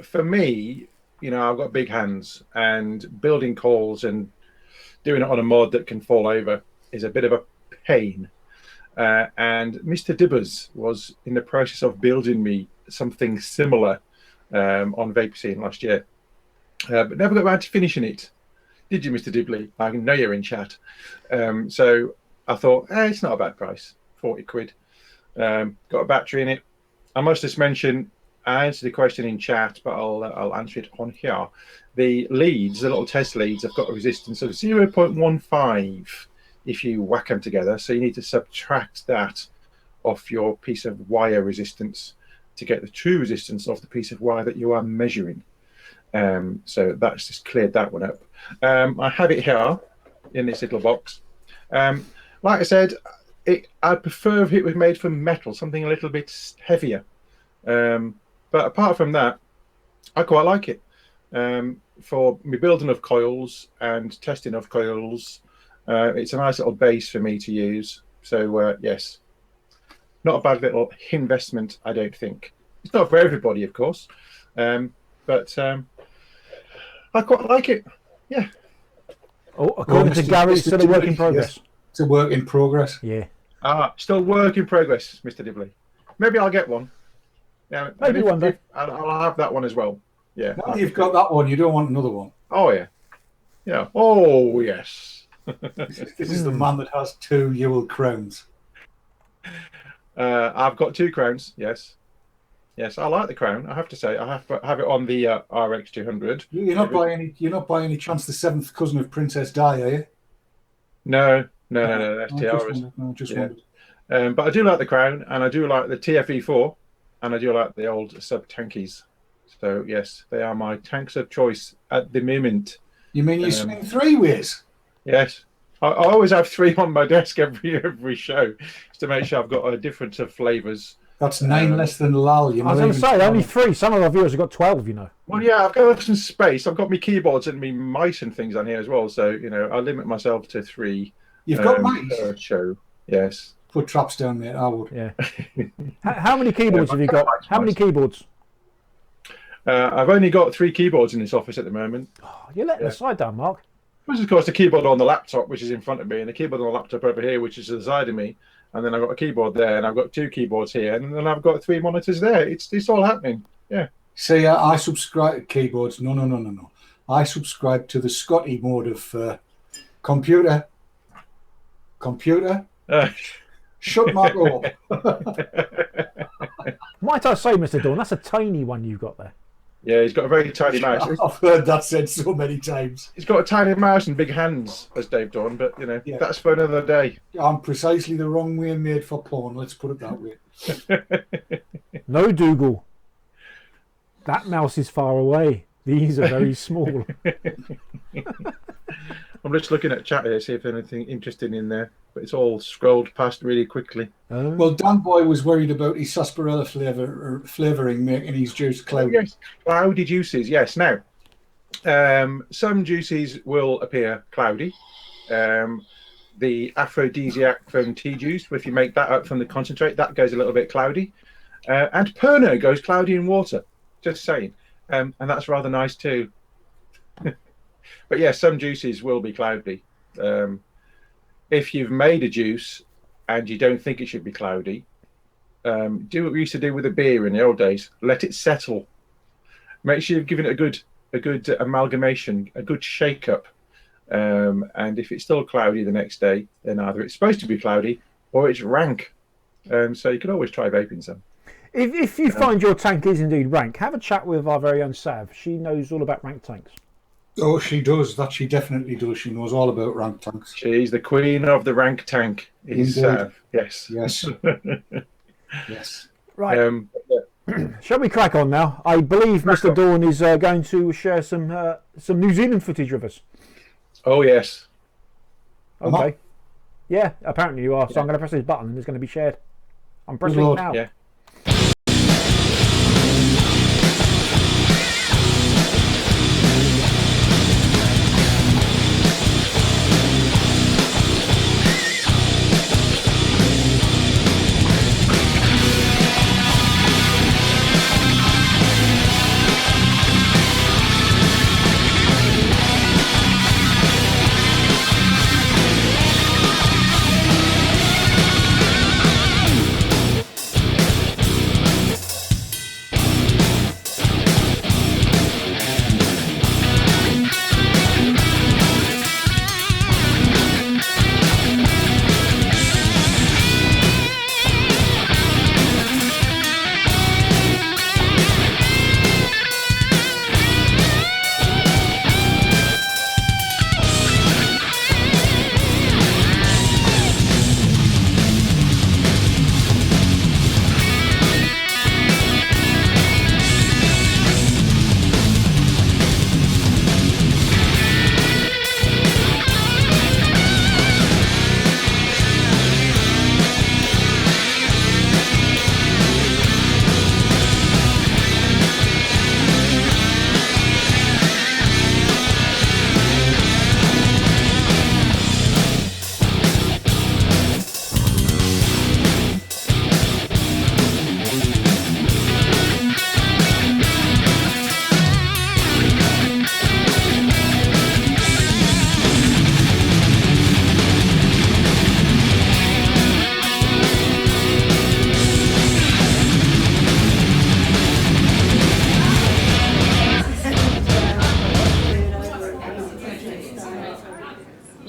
for me, you know, I've got big hands, and building coils and doing it on a mod that can fall over is a bit of a pain. And Mr. Dibbers was in the process of building me something similar on Vape Scene last year, but never got around to finishing it. Did you, Mr. Dibley? I know you're in chat. So I thought, it's not a bad price, 40 quid. Got a battery in it. I must just mention, I answered the question in chat, but I'll answer it on here. The leads, the little test leads, have got a resistance of 0.15 if you whack them together. So you need to subtract that off your piece of wire resistance to get the true resistance of the piece of wire that you are measuring. So that's just cleared that one up. I have it here in this little box. Like I said, I'd prefer if it was made from metal, something a little bit heavier. But apart from that, I quite like it. For me building of coils and testing of coils, it's a nice little base for me to use. So yes, not a bad little investment, I don't think. It's not for everybody, of course, but I quite like it. Yeah. Oh, according to Gary, it's still a work in progress. Yes, it's a work in progress. Yeah. Still work in progress, Mr. Dibley. Maybe I'll get one. Yeah, maybe one day. I'll have that one as well. Yeah. Now you've got that one, you don't want another one. Oh yeah. Yeah. Oh yes. This is the man that has 2 Ewell crowns. I've got 2 crowns. Yes. Yes, I like the crown. I have to say, I have it on the RX200. You're not by any chance the 7th cousin of Princess Di, are you? No. That's tiaras. Just wondered. But I do like the crown, and I do like the TFE4, and I do like the old sub tankies. So yes, they are my tanks of choice at the moment. You mean you swing 3 ways? Yes. I always have 3 on my desk every show, just to make sure I've got a difference of flavours. That's 9 less than Lal. I was going to say, only 3. Some of our viewers have got 12, you know. Well, yeah, I've got some space. I've got my keyboards and my mice and things on here as well. So, you know, I limit myself to 3. You've got mice? Per show, yes. Put traps down there, I would. Yeah. How many keyboards have you got? How many keyboards? I've only got 3 keyboards in this office at the moment. Oh, you're letting the side down, Mark. This is, of course, the keyboard on the laptop, which is in front of me, and the keyboard on the laptop over here, which is to the side of me. And then I've got a keyboard there, and I've got 2 keyboards here, and then I've got 3 monitors there. It's all happening. Yeah. See, I subscribe to keyboards. No. I subscribe to the Scotty mode of computer. Shut my door. Might I say, Mr. Dorn, that's a tiny one you've got there. Yeah, he's got a very tiny mouse. I've heard that said so many times. He's got a tiny mouse and big hands, as Dave Dorn, but, you know, that's for another day. I'm precisely the wrong way made for porn, let's put it that way. No, Dougal. That mouse is far away. These are very small. I'm just looking at chat here, see if there's anything interesting in there, but it's all scrolled past really quickly. Well, Dan Boy was worried about his sarsaparilla flavouring making his juice cloudy. Oh, yes, cloudy juices. Yes. Now, some juices will appear cloudy. The aphrodisiac from tea juice, if you make that up from the concentrate, that goes a little bit cloudy. And Pernod goes cloudy in water. Just saying, and that's rather nice too. But yeah, some juices will be cloudy. If you've made a juice and you don't think it should be cloudy, do what we used to do with a beer in the old days. Let it settle. Make sure you've given it a good amalgamation, a good shake up. And if it's still cloudy the next day, then either it's supposed to be cloudy or it's rank. So you can always try vaping some. If you find your tank is indeed rank, have a chat with our very own Sav. She knows all about rank tanks. Oh, she does. That she definitely does. She knows all about rank tanks. She's the queen of the rank tank. Is Sav. Yes. Yes. Yes. Right. Shall we crack on now? I believe Mr. Dorn is going to share some New Zealand footage with us. Oh yes. Okay. Yeah, apparently you are. So I'm going to press this button and it's going to be shared. I'm pressing it now. Yeah.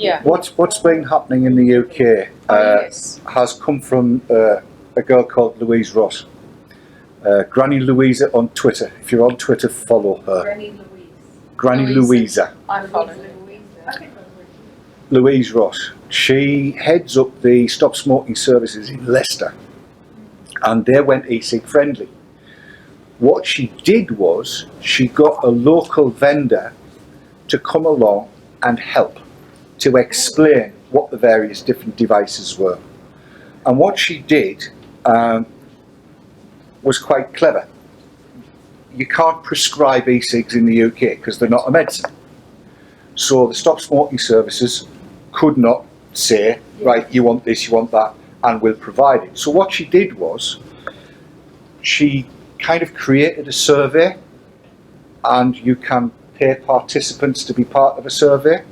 Yeah. What's been happening in the UK has come from a girl called Louise Ross. Granny Louisa on Twitter. If you're on Twitter, follow her. Granny Louisa. I follow Louise Ross. She heads up the stop smoking services in Leicester, and they went e-cig friendly. What she did was she got a local vendor to come along and help to explain what the various different devices were. And what she did was quite clever. You can't prescribe e-cigs in the UK because they're not a medicine. So the stop smoking services could not say, right, you want this, you want that, and we'll provide it. So what she did was she kind of created a survey, and you can pay participants to be part of a survey.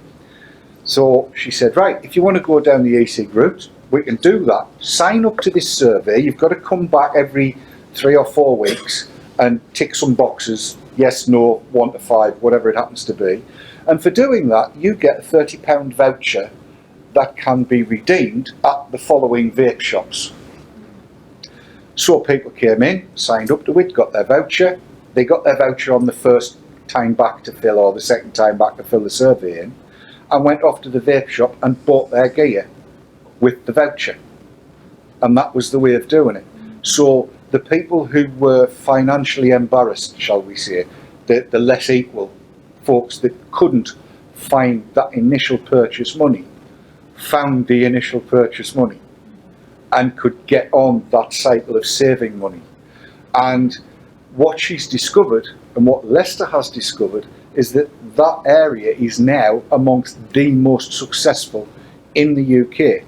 So she said, right, if you want to go down the e-cig route, we can do that. Sign up to this survey. You've got to come back every 3 or 4 weeks and tick some boxes, yes, no, 1 to 5, whatever it happens to be. And for doing that, you get a £30 voucher that can be redeemed at the following vape shops. So people came in, signed up to it, got their voucher. They got their voucher on the first time back to fill, or the second time back to fill the survey in, and went off to the vape shop and bought their gear with the voucher. And that was the way of doing it. So the people who were financially embarrassed, shall we say, the less equal folks that couldn't find that initial purchase money, found the initial purchase money and could get on that cycle of saving money. And what she's discovered, and what Leicester has discovered, is that that area is now amongst the most successful in the UK.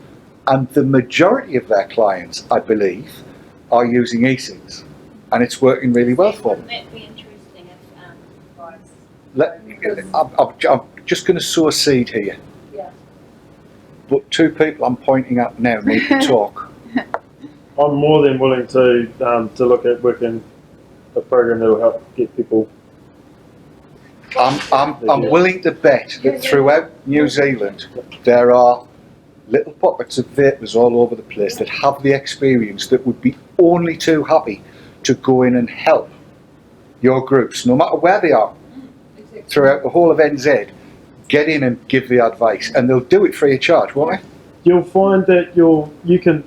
And the majority of their clients, I believe, are using e-cigs. And it's working really well for them. Wouldn't it be interesting if I'm just going to sow a seed here. Yeah. But 2 people I'm pointing at now need to talk. I'm more than willing to look at working a program that will help get people. I'm willing to bet that throughout New Zealand there are little pockets of vapers all over the place that have the experience that would be only too happy to go in and help your groups, no matter where they are, throughout the whole of NZ. Get in and give the advice, and they'll do it free of charge, won't they? You'll find that you can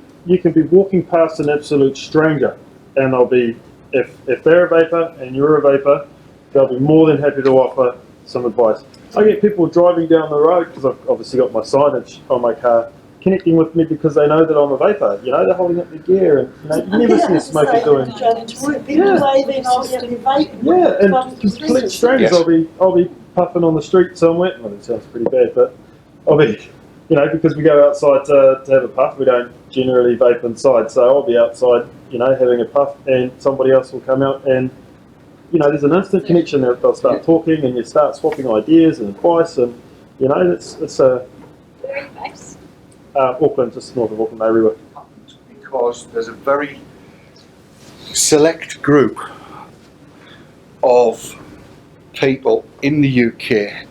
be walking past an absolute stranger, and they'll be, if they're a vapor and you're a vapor, they'll be more than happy to offer some advice. I get people driving down the road, because I've obviously got my signage on my car, connecting with me because they know that I'm a vapor. You know, they're holding up their gear, and you never see a smoker doing. Yeah, and complete strangers. Yes. I'll be puffing on the street somewhere. Well, it sounds pretty bad, but I'll be, because we go outside to have a puff. We don't generally vape inside, so I'll be outside, having a puff, and somebody else will come out, and there's an instant connection. They'll start talking, and you start swapping ideas and advice, and it's a. Where are you based? Auckland, just north of Auckland, everywhere. Because there's a very select group of people in the UK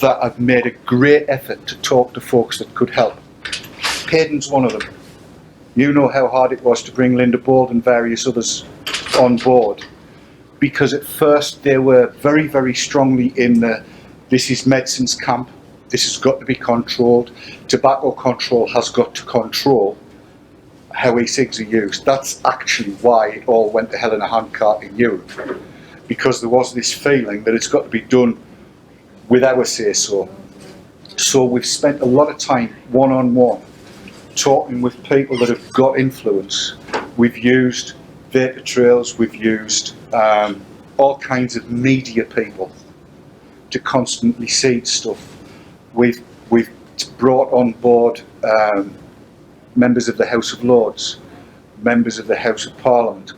that have made a great effort to talk to folks that could help. Hayden's one of them. You know how hard it was to bring Linda Bold and various others on board, because at first they were very, very strongly in the this is medicines camp. This has got to be controlled. Tobacco control has got to control how e-cigs are used. That's actually why it all went to hell in a handcart in Europe, because there was this feeling that it's got to be done with our say-so. So we've spent a lot of time one-on-one talking with people that have got influence. We've used vapor trails, we've used all kinds of media people to constantly seed stuff. We've brought on board members of the House of Lords, members of the House of Parliament,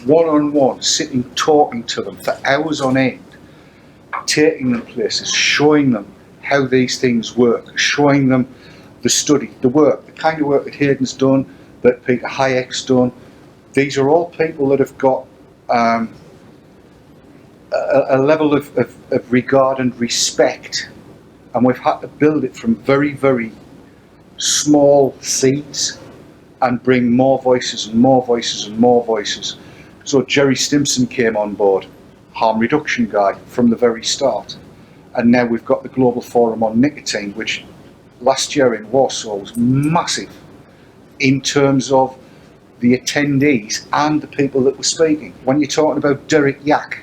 one-on-one, sitting talking to them for hours on end, taking them places, showing them how these things work, showing them the study, the work, the kind of work that Hayden's done, that Peter Hayek's done. These are all people that have got a level of regard and respect and we've had to build it from very, very small seeds and bring more voices and more voices and more voices. So Jerry Stimson came on board, harm reduction guy from the very start. And now we've got the Global Forum on Nicotine, which last year in Warsaw was massive in terms of the attendees and the people that were speaking. When you're talking about Derek Yak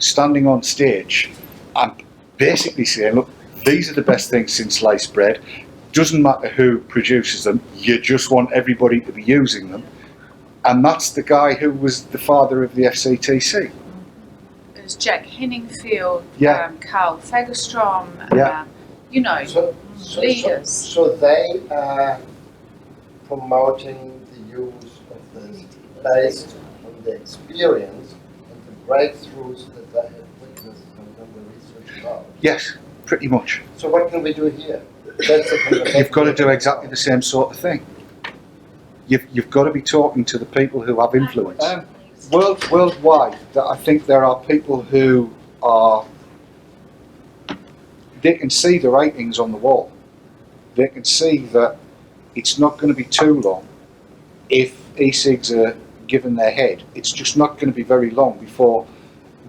standing on stage and basically saying, look, these are the best things since sliced bread. Doesn't matter who produces them, you just want everybody to be using them. And that's the guy who was the father of the FCTC. There's Jack Henningfield, Yeah. Carl Fagerstrom, Yeah. you know, leaders. So they are promoting the use of this based on the experience and the breakthroughs that they have witnessed and done the research about. Yes, pretty much. So what can we do here? That's the You've got to do exactly the same sort of thing. You've got to be talking to the people who have influence. Worldwide, I think there are people who are, they can see the writings on the wall. They can see that it's not going to be too long if e-cigs are given their head. It's just not going to be very long before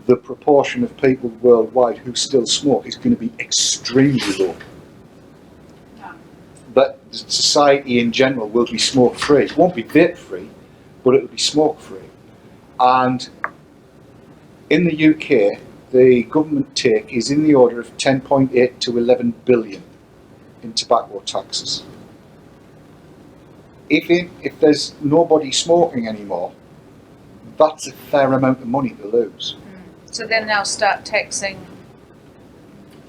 the proportion of people worldwide who still smoke is going to be extremely low. That society in general will be smoke free. It won't be vape free, but it will be smoke free. And in the UK, the government take is in the order of 10.8 to 11 billion in tobacco taxes. If there's nobody smoking anymore, that's a fair amount of money to lose. So then they'll start taxing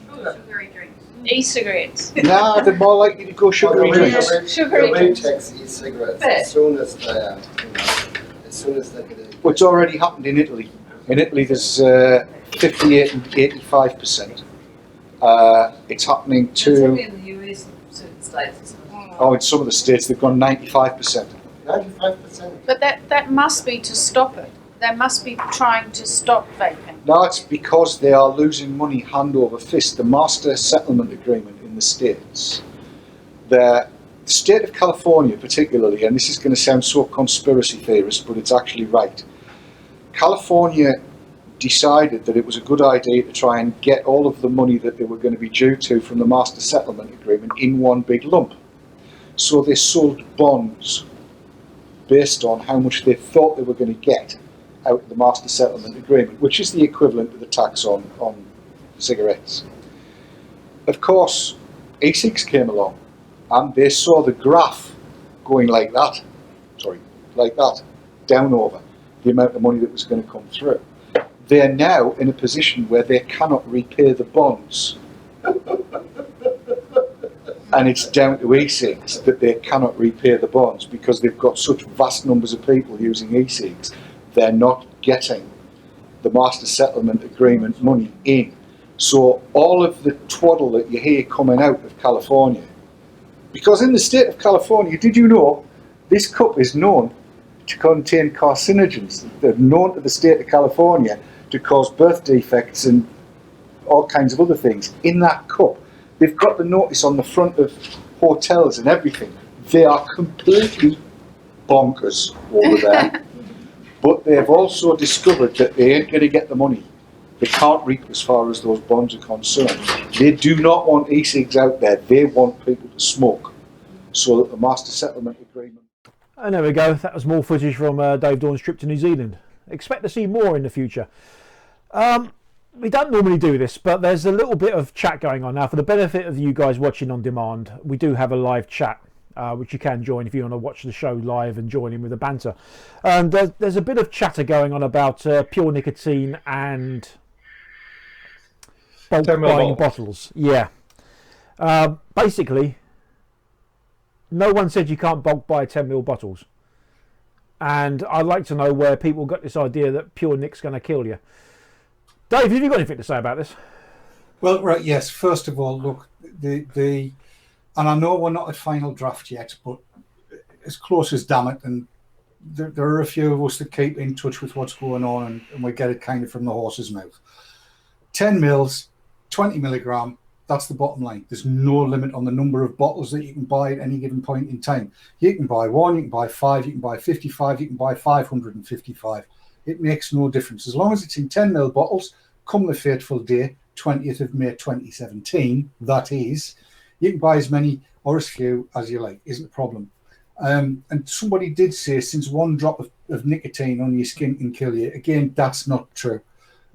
Sugary drinks. e-cigarettes. Nah, they're more likely to go sugary drinks. Sugary They will drinks. tax e-cigarettes But- as soon as they are, as soon as they get it. Well, it's already happened in Italy. In Italy, there's 58 and 85%. It's happening It's only to, in the US and certain states. in some of the states, they've gone 95%. 95%. But that must be to stop it. They must be trying to stop vaping. No, it's because they are losing money hand over fist. The master settlement agreement in the States, the state of California particularly, and this is going to sound so conspiracy theorist, but it's actually right. California decided that it was a good idea to try and get all of the money that they were going to be due to from the master settlement agreement in one big lump. So they sold bonds based on how much they thought they were going to get out of the master settlement agreement, which is the equivalent of the tax on cigarettes. Of course, e-cigs came along and they saw the graph going like that, down over the amount of money that was going to come through. They are now in a position where they cannot repay the bonds. And it's down to e-cigs that they cannot repay the bonds because they've got such vast numbers of people using e-cigs. They're not getting the master settlement agreement money in. So all of the twaddle that you hear coming out of California, because in the state of California, did you know this cup is known to contain carcinogens? They're known to the state of California to cause birth defects and all kinds of other things. In that cup, they've got the notice on the front of hotels and everything. They are completely bonkers over there. But they've also discovered that they ain't going to get the money. They can't reap as far as those bonds are concerned. They do not want e-cigs out there. They want people to smoke so that the master settlement agreement... And there we go. That was more footage from Dave Dorn's trip to New Zealand. Expect to see more in the future. We don't normally do this, but there's a little bit of chat going on now. For the benefit of you guys watching on demand, we do have a live chat, which you can join if you want to watch the show live and join in with the banter. And there's a bit of chatter going on about pure nicotine and bulk buying bottles. Yeah. Basically, no one said you can't bulk buy 10ml bottles. And I'd like to know where people got this idea that pure nic's going to kill you. Dave, have you got anything to say about this? Well, right, yes. First of all, look, and I know we're not at final draft yet, but as close as damn it, and there are a few of us that keep in touch with what's going on, and we get it kind of from the horse's mouth. 10 mils, 20 milligram, That's the bottom line. There's no limit on the number of bottles that you can buy at any given point in time. You can buy 1, you can buy 5, you can buy 55, you can buy 555. It makes no difference. As long as it's in 10ml bottles, come the fateful day, 20th of May 2017, that is, you can buy as many or as few as you like. Isn't a problem. And somebody did say, since 1 drop of nicotine on your skin can kill you. Again, that's not true.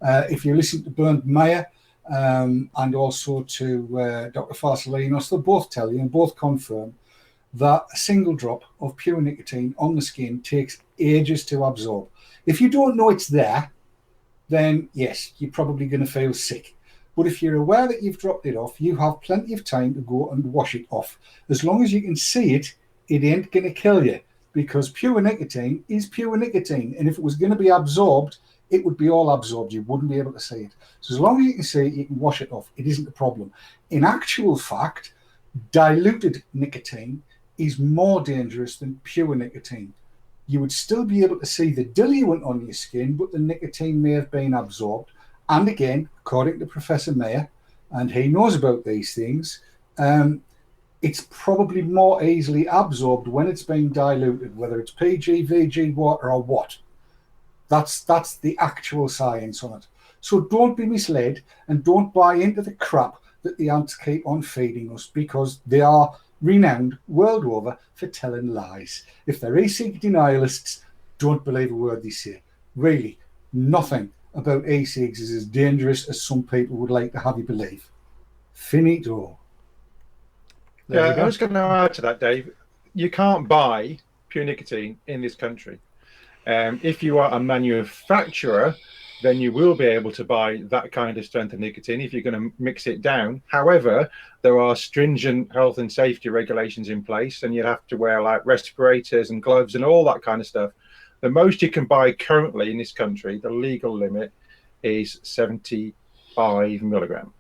If you listen to Bernd Meyer and also to Dr. Farsalinos, they'll both tell you and both confirm that a single drop of pure nicotine on the skin takes ages to absorb. If you don't know it's there, then yes, you're probably going to feel sick. But if you're aware that you've dropped it off, you have plenty of time to go and wash it off. As long as you can see it, it ain't going to kill you, because pure nicotine is pure nicotine. And if it was going to be absorbed, it would be all absorbed. You wouldn't be able to see it. So as long as you can see it, you can wash it off. It isn't a problem. In actual fact, diluted nicotine is more dangerous than pure nicotine. You would still be able to see the diluent on your skin, but the nicotine may have been absorbed. And again, according to Professor Mayer, and he knows about these things, it's probably more easily absorbed when it's been diluted, whether it's PG, VG, water, or what. That's the actual science on it. So don't be misled and don't buy into the crap that the ants keep on feeding us, because they are renowned world over for telling lies. If they're e-cig denialists, don't believe a word they say. Really, nothing about e-cigs is as dangerous as some people would like to have you believe. Finito. Yeah, I was going to add to that, Dave. You can't buy pure nicotine in this country. If you are a manufacturer, then you will be able to buy that kind of strength of nicotine if you're going to mix it down. However, there are stringent health and safety regulations in place, and you'd have to wear like respirators and gloves and all that kind of stuff. The most you can buy currently in this country, the legal limit, is 75 milligram.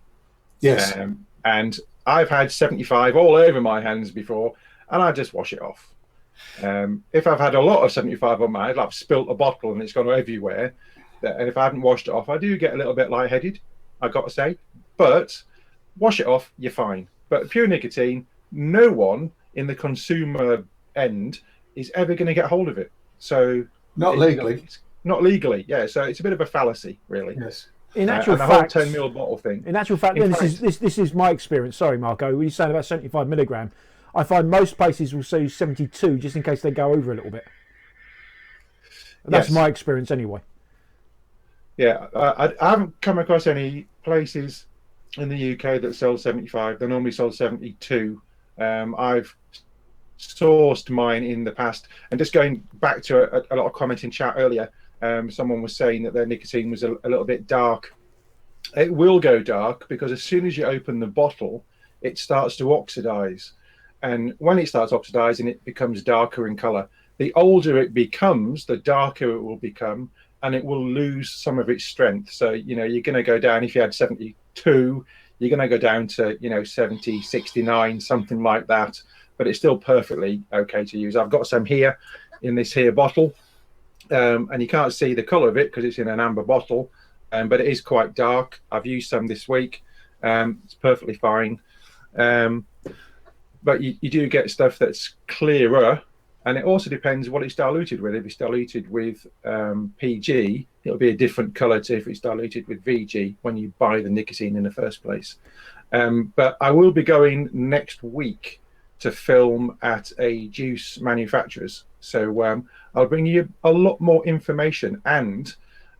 Yes. And I've had 75 all over my hands before, and I just wash it off. If I've had a lot of 75 on my head, I've spilt a bottle and it's gone everywhere, and if I haven't washed it off, I do get a little bit lightheaded, I've got to say. But wash it off, you're fine. But pure nicotine, no one in the consumer end is ever going to get hold of it. So not legally. Not legally, yeah. So it's a bit of a fallacy, really. Yes. In actual fact, fact, the whole 10ml bottle thing. In actual fact, this is my experience. Sorry, Marco. When you're saying about 75 milligram, I find most places will say 72 just in case they go over a little bit. That's my experience anyway. Yeah, I haven't come across any places in the UK that sell 75. They normally sell 72. I've sourced mine in the past, and just going back to a lot of comments in chat earlier, someone was saying that their nicotine was a little bit dark. It will go dark because as soon as you open the bottle, it starts to oxidize. And when it starts oxidizing, it becomes darker in color. The older it becomes, the darker it will become, and it will lose some of its strength. So, you're going to go down, if you had 72, you're going to go down to, 70, 69, something like that. But it's still perfectly okay to use. I've got some here in this here bottle, and you can't see the color of it because it's in an amber bottle, but it is quite dark. I've used some this week. It's perfectly fine. But you do get stuff that's clearer, and it also depends what it's diluted with. If it's diluted with PG, it'll be a different color to if it's diluted with VG when you buy the nicotine in the first place. But I will be going next week to film at a juice manufacturer's. So I'll bring you a lot more information, and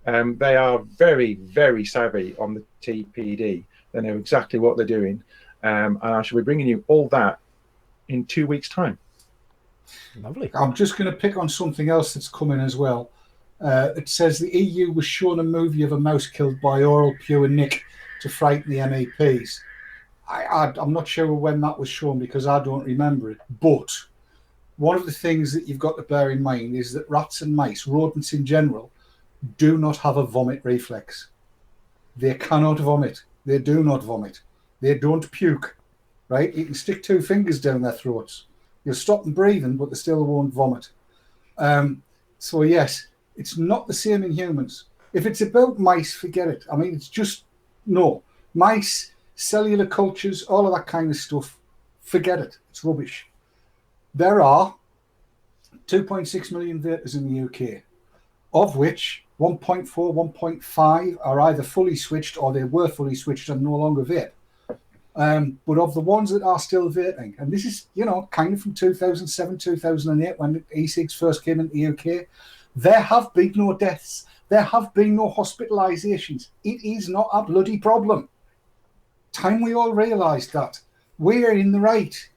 they are very, very savvy on the TPD. They know exactly what they're doing. And I shall be bringing you all that in 2 weeks' time. Lovely. I'm just going to pick on something else that's coming as well. It says the EU was shown a movie of a mouse killed by oral pure nic to frighten the MEPs. I'm not sure when that was shown because I don't remember it. But one of the things that you've got to bear in mind is that rats and mice, rodents in general, do not have a vomit reflex. They cannot vomit. They do not vomit. They don't puke. Right? You can stick 2 fingers down their throats. You'll stop them breathing, but they still won't vomit. So yes, it's not the same in humans. If it's about mice, forget it. I mean, it's just, no. Mice cellular cultures, all of that kind of stuff, forget it. It's rubbish. There are 2.6 million vapers in the UK, of which 1.4, 1.5 are either fully switched or they were fully switched and no longer vape. But of the ones that are still vaping, and this is, kind of from 2007, 2008, when e-cigs first came into the UK, there have been no deaths. There have been no hospitalizations. It is not a bloody problem. Time we all realised that. We're in the right.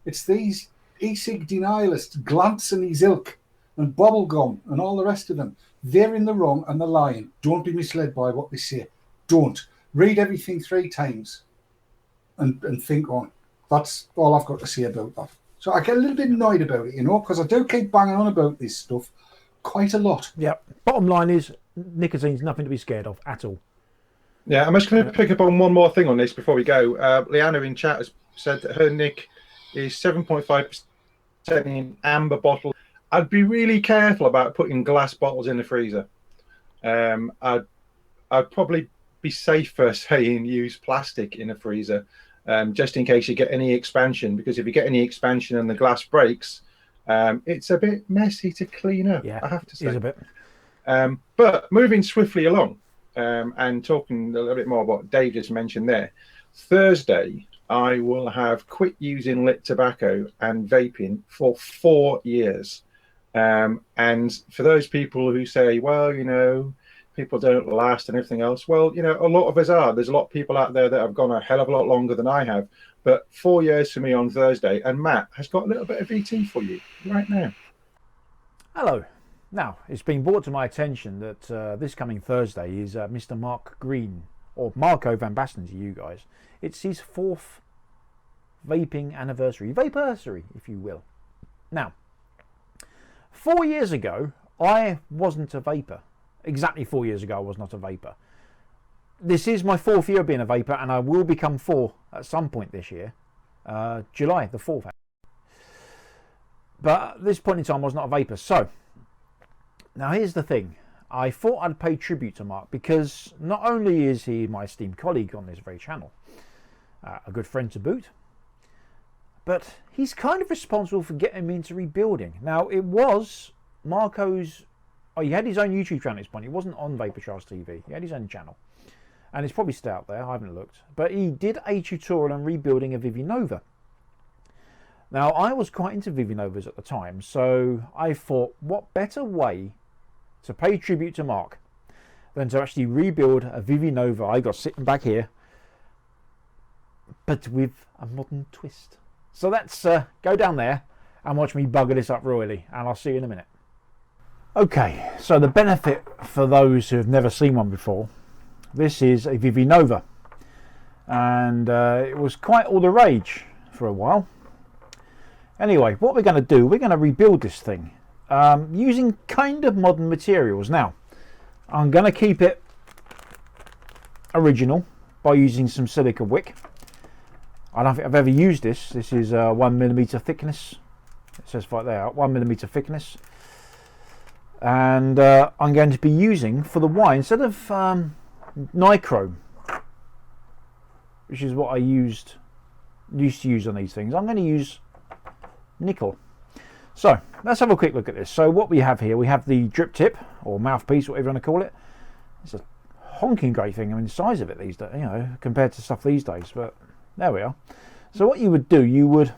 It's these e-cig denialists, Glantz and his ilk, and Bubblegum, and all the rest of them. They're in the wrong and they're lying. Don't be misled by what they say. Don't. Read everything 3 times and think on. That's all I've got to say about that. So I get a little bit annoyed about it, because I do keep banging on about this stuff quite a lot. Yeah. Bottom line is, nicotine's nothing to be scared of at all. Yeah, I'm just going to pick up on one more thing on this before we go. Leanna in chat has said that her nic is 7.5% in amber bottle. I'd be really careful about putting glass bottles in the freezer. I'd probably be safer saying use plastic in a freezer, just in case you get any expansion, because if you get any expansion and the glass breaks, it's a bit messy to clean up. Yeah, I have to say. It is a bit. But moving swiftly along, and talking a little bit more about what Dave just mentioned there, Thursday I will have quit using lit tobacco and vaping for 4 years. And for those people who say, well, people don't last and everything else, well, a lot of us are. There's a lot of people out there that have gone a hell of a lot longer than I have. But 4 years for me on Thursday, and Matt has got a little bit of VT for you right now. Hello. Now, it's been brought to my attention that this coming Thursday is Mr. Mark Green, or Marco Van Basten to you guys. It's his 4th vaping anniversary, vapersary, if you will. Now, 4 years ago, I wasn't a vapor. Exactly 4 years ago, I was not a vapor. This is my 4th year of being a vapor, and I will become 4 at some point this year. July the 4th. But at this point in time, I was not a vapor. So, now here's the thing. I thought I'd pay tribute to Mark, because not only is he my esteemed colleague on this very channel, a good friend to boot, but he's kind of responsible for getting me into rebuilding. Now, it was Marco's... Oh, he had his own YouTube channel at this point. He wasn't on Vapor Charles TV. He had his own channel. And it's probably still out there. I haven't looked. But he did a tutorial on rebuilding a Vivi Nova. Now, I was quite into Vivi Novas at the time, so I thought, what better way to pay tribute to Mark than to actually rebuild a Vivi Nova I got sitting back here, but with a modern twist. So let's go down there and watch me bugger this up royally, and I'll see you in a minute. Okay, so the benefit for those who have never seen one before, this is a Vivi Nova, and it was quite all the rage for a while. Anyway, what we're going to do, we're going to rebuild this thing using kind of modern materials. Now, I'm going to keep it original by using some silica wick. I don't think I've ever used this. This is 1mm thickness. It says right there, 1mm thickness. And I'm going to be using for the wine, instead of nichrome, which is what I used to use on these things, I'm going to use nickel. So let's have a quick look at this. So what we have here, we have the drip tip or mouthpiece, whatever you want to call it. It's a honking great thing. I mean, the size of it these days, compared to stuff these days. But there we are. So what you would do, you would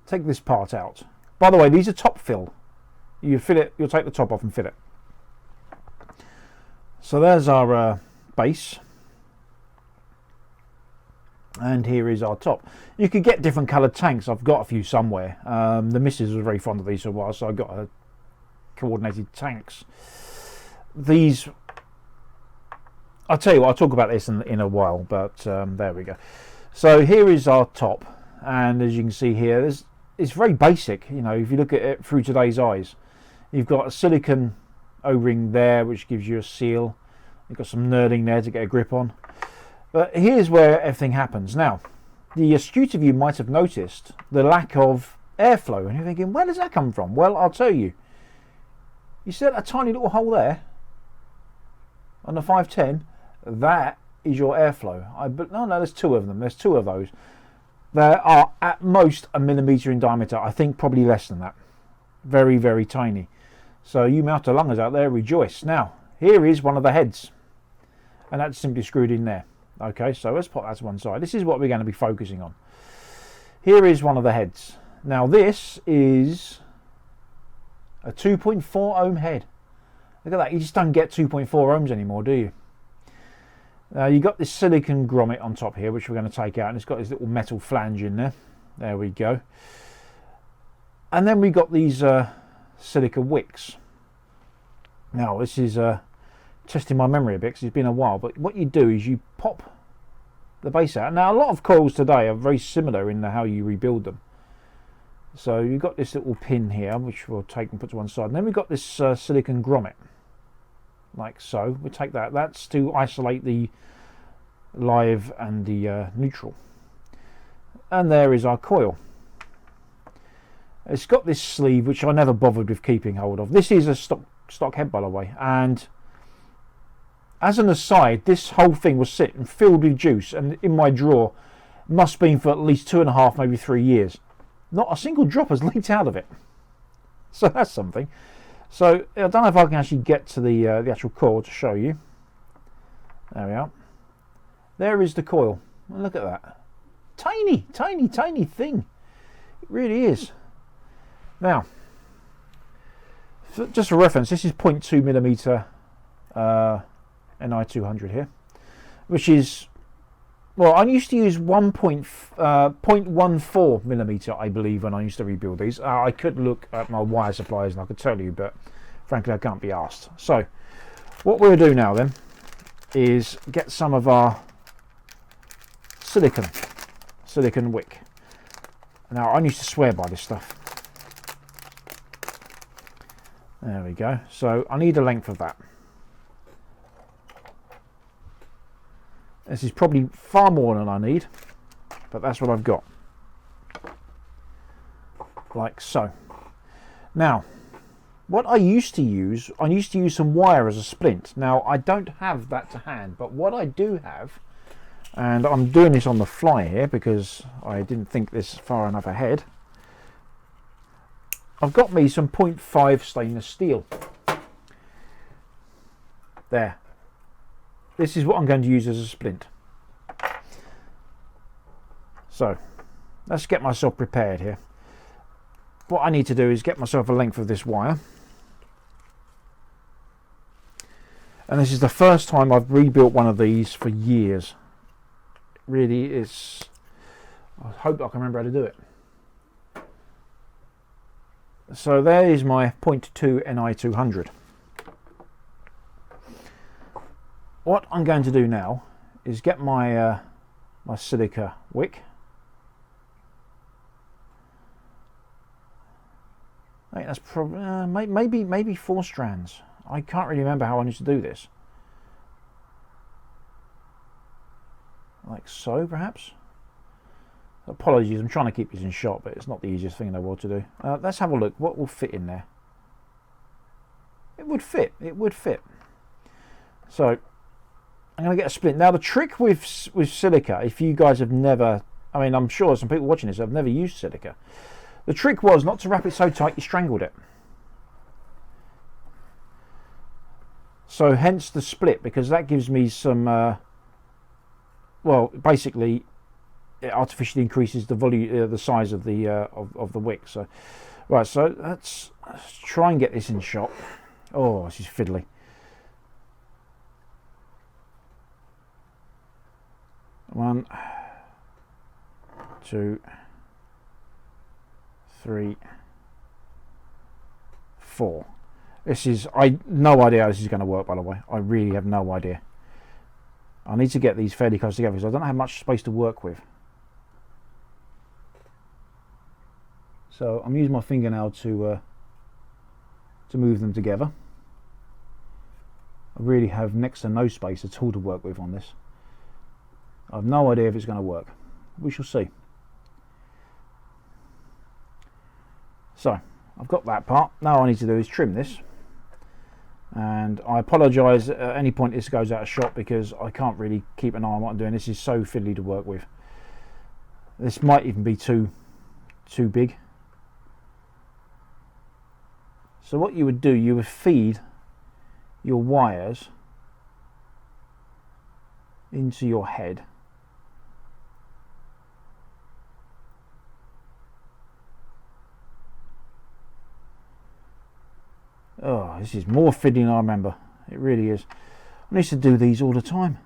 take this part out. By the way, these are top fill. You fill it. You'll take the top off and fill it. So there's our base. And here is our top. You could get different coloured tanks. I've got a few somewhere. The missus was very fond of these for a while, so I got coordinated tanks. These, I'll tell you what, I'll talk about this in a while, but there we go. So here is our top, and as you can see here, it's very basic. If you look at it through today's eyes, you've got a silicone O-ring there, which gives you a seal. You've got some knurling there to get a grip on. But here's where everything happens. Now, the astute of you might have noticed the lack of airflow, and you're thinking, where does that come from? Well, I'll tell you. You see that tiny little hole there on the 510? That is your airflow. No, there's two of them. There's two of those. They are at most 1 millimetre in diameter. I think probably less than that. Very, very tiny. So you mountain lungers out there, rejoice. Now, here is one of the heads. And that's simply screwed in there. Okay, so let's put that to one side. This is what we're going to be focusing on. Here is one of the heads. Now this is a 2.4 ohm head. Look at that, you just don't get 2.4 ohms anymore, do you? You've got this silicon grommet on top here, which we're going to take out, and it's got this little metal flange in there. There we go. And then we've got these silica wicks. Now this is testing my memory a bit because it's been a while, but what you do is you pop the base out. Now a lot of coils today are very similar in how you rebuild them. So you've got this little pin here, which we'll take and put to one side, and then we've got this silicon grommet, like so. We'll take that. That's to isolate the live and the neutral. And there is our coil. It's got this sleeve, which I never bothered with keeping hold of. This is a stock head, by the way, and as an aside, this whole thing was sitting filled with juice and in my drawer. Must have been for at least 2.5, maybe 3 years. Not a single drop has leaked out of it. So that's something. So I don't know if I can actually get to the actual coil to show you. There we are. There is the coil. Look at that. Tiny, tiny, tiny thing. It really is. Now, just for reference, this is 0.2 millimeter Ni200 here, which is, well, I used to use 0.14 millimeter, I believe, when I used to rebuild these. I could look at my wire suppliers and I could tell you, but frankly I can't be asked. So what we'll do now then is get some of our silicon wick. Now I used to swear by this stuff. There we go. So I need a length of that. This is probably far more than I need, but that's what I've got. Like so. Now, what I used to use some wire as a splint. Now, I don't have that to hand, but what I do have, and I'm doing this on the fly here because I didn't think this far enough ahead. I've got me some 0.5 stainless steel. There. This is what I'm going to use as a splint. So, let's get myself prepared here. What I need to do is get myself a length of this wire. And this is the first time I've rebuilt one of these for years. It really is. I hope I can remember how to do it. So there is my 0.2 Ni200. What I'm going to do now is get my my silica wick. I think that's probably maybe 4 strands. I can't really remember how I need to do this. Like so, perhaps. Apologies, I'm trying to keep this in shot, but it's not the easiest thing in the world to do. Let's have a look. What will fit in there? It would fit. It would fit. So I'm going to get a splint. Now the trick with silica, if you guys have never, I mean, I'm sure some people watching this have never used silica. The trick was not to wrap it so tight you strangled it. So hence the split, because that gives me some, well, basically it artificially increases the volume, the size of the wick. So, right, so let's try and get this in shot. Oh, this is fiddly. One, 2, 3, 4. This is, no idea how this is going to work, by the way. I really have no idea. I need to get these fairly close together because I don't have much space to work with. So I'm using my fingernail to move them together. I really have next to no space at all to work with on this. I have no idea if it's going to work. We shall see. So I've got that part. Now all I need to do is trim this. And I apologise at any point this goes out of shot, because I can't really keep an eye on what I'm doing. This is so fiddly to work with. This might even be too big. So what you would do, you would feed your wires into your head. Oh, this is more fiddly than I remember. It really is. I used to do these all the time.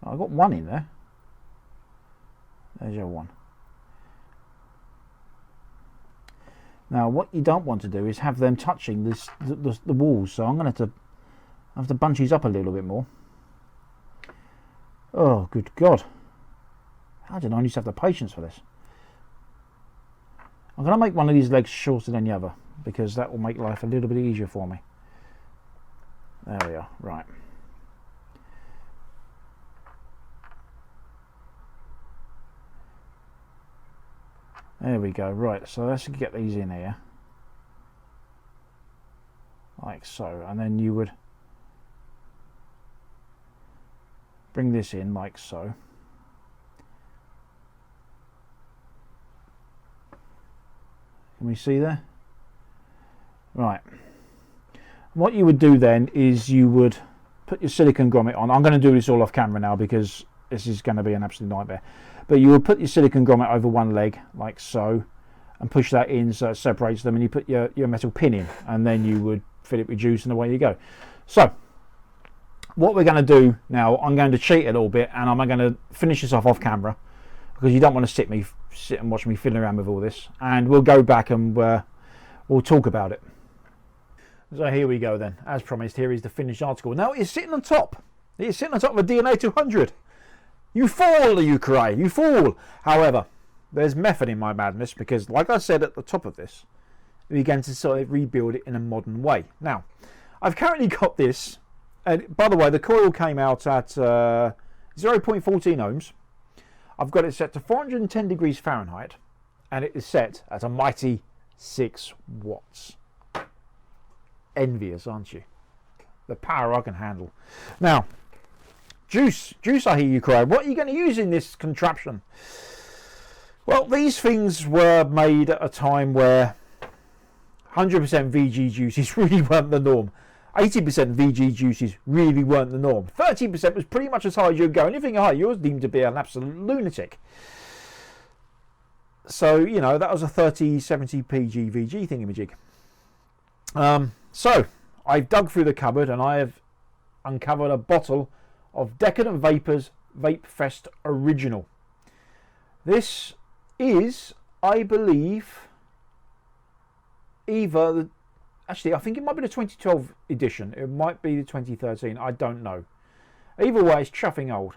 I got one in there. There's your one. Now, what you don't want to do is have them touching the walls. So I'm going to have to bunch these up a little bit more. Oh, good God! How did I used to have the patience for this? I'm going to make one of these legs shorter than the other, because that will make life a little bit easier for me. There we are. Right. There we go. Right, so let's get these in here. Like so. And then you would bring this in like so. Can we see there? Right. What you would do then is you would put your silicone grommet on. I'm going to do this all off camera now, because this is going to be an absolute nightmare. But you would put your silicone grommet over one leg like so, and push that in so it separates them, and you put your metal pin in, and then you would fill it with juice, and away you go. So what we're going to do now, I'm going to cheat a little bit, and I'm going to finish this off camera, because you don't want to sit and watch me fiddling around with all this, and we'll go back and we'll talk about it. So here we go then. As promised, here is the finished article. Now it's sitting on top. It's sitting on top of a DNA 200. You fool, you cry, you fool. However, there's method in my madness, because like I said at the top of this, we began to sort of rebuild it in a modern way. Now, I've currently got this, and by the way, the coil came out at 0.14 ohms. I've got it set to 410 degrees Fahrenheit, and it is set at a mighty 6 watts. Envious, aren't you? The power I can handle. Now, Juice, I hear you cry. What are you going to use in this contraption? Well, these things were made at a time where 100% VG juices really weren't the norm. 80% VG juices really weren't the norm. 30% was pretty much as high as you'd go. Anything higher, you was deemed to be an absolute lunatic. So, you know, that was a 30, 70 PG VG thingamajig. So, I've dug through the cupboard and I have uncovered a bottle of Decadent Vapors Vape Fest Original. This is, I believe, either actually I think it might be the 2012 edition, it might be the 2013, I don't know. Either way, it's chuffing old.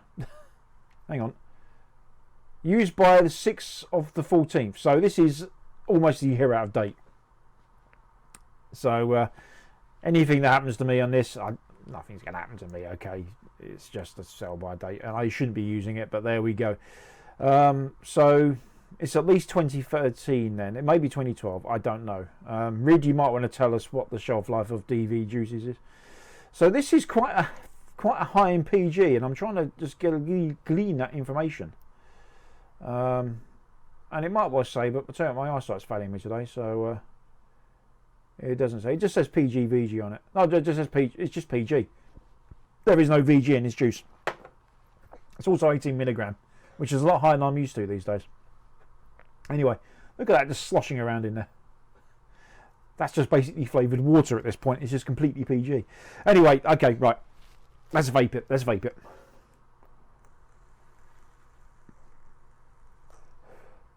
Hang on. Used by the 6th of the 14th, so this is almost a year out of date. So anything that happens to me on this, nothing's going to happen to me, okay? It's just a sell by date, and I shouldn't be using it, but there we go. So it's at least 2013 then. It may be 2012, I don't know. Rid, you might want to tell us what the shelf life of DV juices is. So this is quite a high in PG, and I'm trying to just glean that information. And it might well say, but I'll tell you, my eyesight's failing me today, so it doesn't say. It just says PG VG on it. No, it just says PG. It's just PG. There is no VG in this juice. It's also 18 milligram, which is a lot higher than I'm used to these days. Anyway, look at that just sloshing around in there. That's just basically flavoured water at this point. It's just completely PG. Anyway, okay, right. Let's vape it. Let's vape it.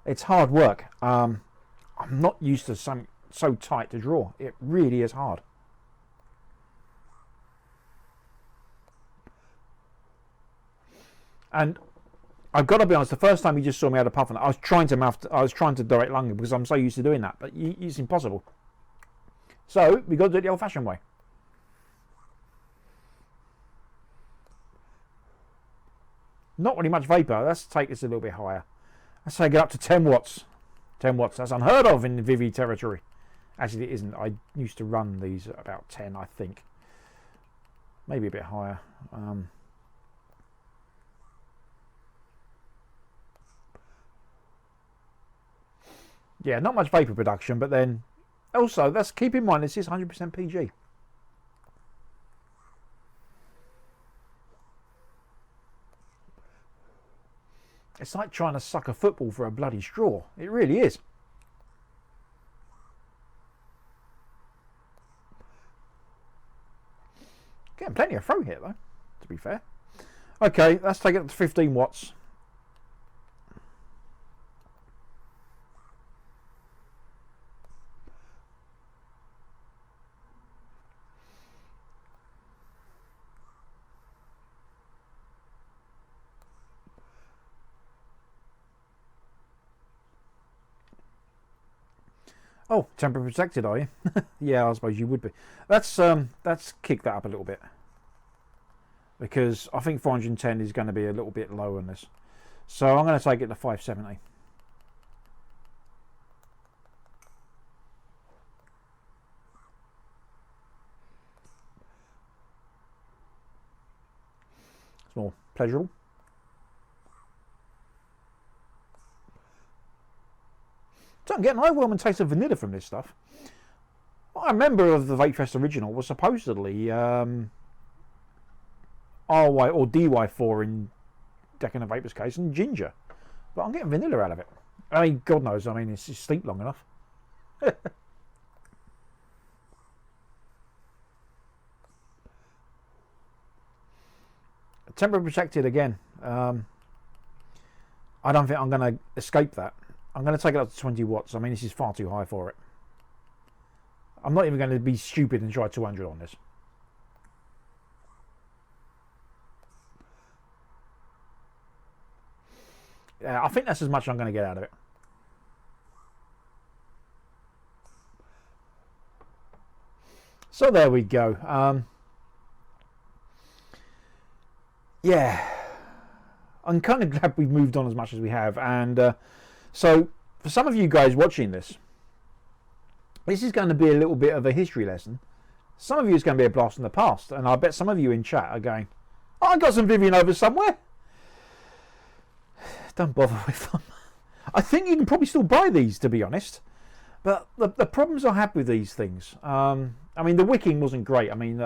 It's hard work. I'm not used to something so tight to draw. It really is hard. And I've got to be honest, the first time you just saw me out of puff on it, I was trying to direct lung because I'm so used to doing that, but it's impossible. So we got to do it the old-fashioned way. Not really much vapor. Let's take this a little bit higher. Let's take it up to 10 watts. 10 watts. That's unheard of in Vivi territory. Actually, it isn't. I used to run these at about 10, I think. Maybe a bit higher. Yeah, not much vapor production, but then also, let's keep in mind this is 100% PG. It's like trying to suck a football for a bloody straw. It really is. Getting plenty of throw here though, to be fair. Okay, let's take it up to 15 watts. Oh, temperature protected, are you? Yeah, I suppose you would be. Let's kick that up a little bit, because I think 410 is going to be a little bit low on this. So I'm going to take it to 570. It's more pleasurable. So I'm getting an overwhelming taste of vanilla from this stuff. What I remember of the Vape Fest original was supposedly RY or DY4 in Deccan and Vapor's case, and ginger. But I'm getting vanilla out of it. I mean, God knows, I mean, it's steeped long enough. Temperature protected again. I don't think I'm going to escape that. I'm going to take it up to 20 watts. I mean, this is far too high for it. I'm not even going to be stupid and try 200 on this. Yeah, I think that's as much I'm going to get out of it. So there we go. Yeah, I'm kind of glad we've moved on as much as we have, and so for some of you guys watching this, this is going to be a little bit of a history lesson. Some of you it's going to be a blast from the past, and I bet some of you in chat are going, oh, I got some Vivi Nova somewhere. Don't bother with them. I think you can probably still buy these, to be honest, but the problems I have with these things, I mean, the wicking wasn't great. I mean,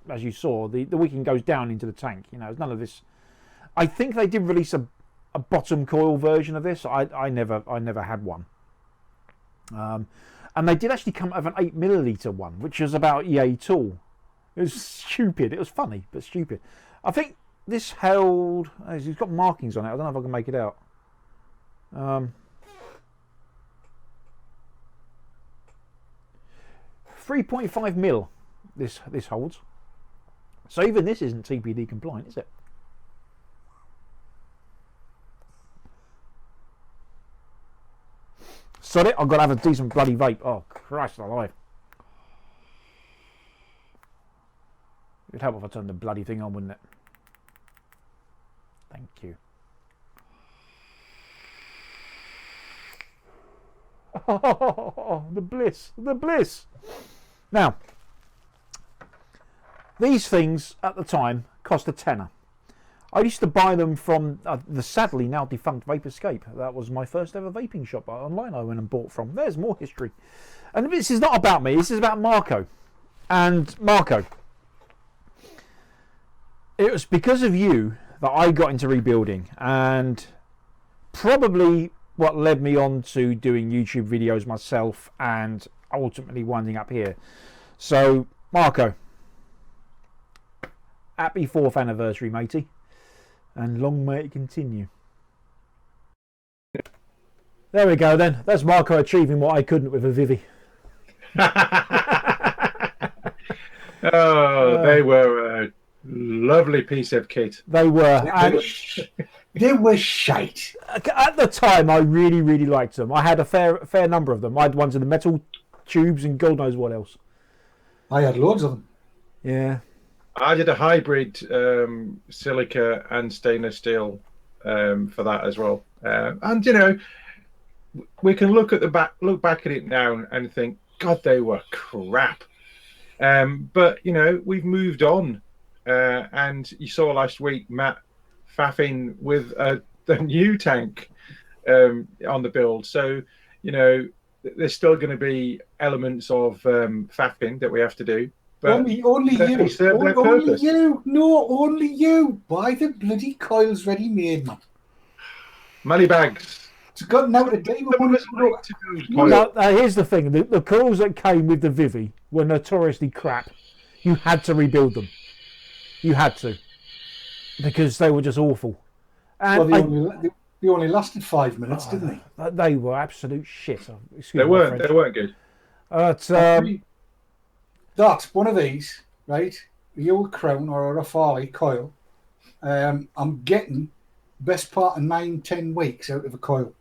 as you saw, the wicking goes down into the tank. You know, there's none of this. I think they did release a bottom coil version of this. I never had one. And they did actually come out of an 8ml one, which was about EA tall. It was stupid. It was funny, but stupid. I think this held. It's got markings on it. I don't know if I can make it out. 3.5mm. This holds. So even this isn't TPD compliant, is it? Sod it, I've got to have a decent bloody vape. Oh, Christ alive. It'd help if I turned the bloody thing on, wouldn't it? Thank you. Oh, the bliss. The bliss. Now, these things at the time cost a tenner. I used to buy them from the sadly now defunct Vape Escape. That was my first ever vaping shop online I went and bought from. There's more history. And this is not about me, this is about Marco. And Marco, it was because of you that I got into rebuilding, and probably what led me on to doing YouTube videos myself and ultimately winding up here. So, Marco, happy 4th anniversary, matey. And long may it continue. There we go then. That's Marco achieving what I couldn't with a Vivi. Oh, they were a lovely piece of kit. They were. They were shite. At the time, I really, really liked them. I had a fair number of them. I had ones in the metal tubes and God knows what else. I had loads of them. Yeah. I did a hybrid silica and stainless steel for that as well. And, you know, we can look back at it now and think, God, they were crap. But you know, we've moved on, and you saw last week Matt faffing with the new tank on the build. So you know, there's still going to be elements of faffing that we have to do. But only you. only you. No, only you. Buy the bloody coils ready made, man. Money bags. It's got now a day. Here's the thing: the coils that came with the Vivi were notoriously crap. You had to rebuild them. You had to, because they were just awful. And well, they only lasted 5 minutes, didn't they? They were absolute shit. They weren't good. That's one of these, right? The old Crown or a Rafale coil. I'm getting best part of 9-10 weeks out of a coil.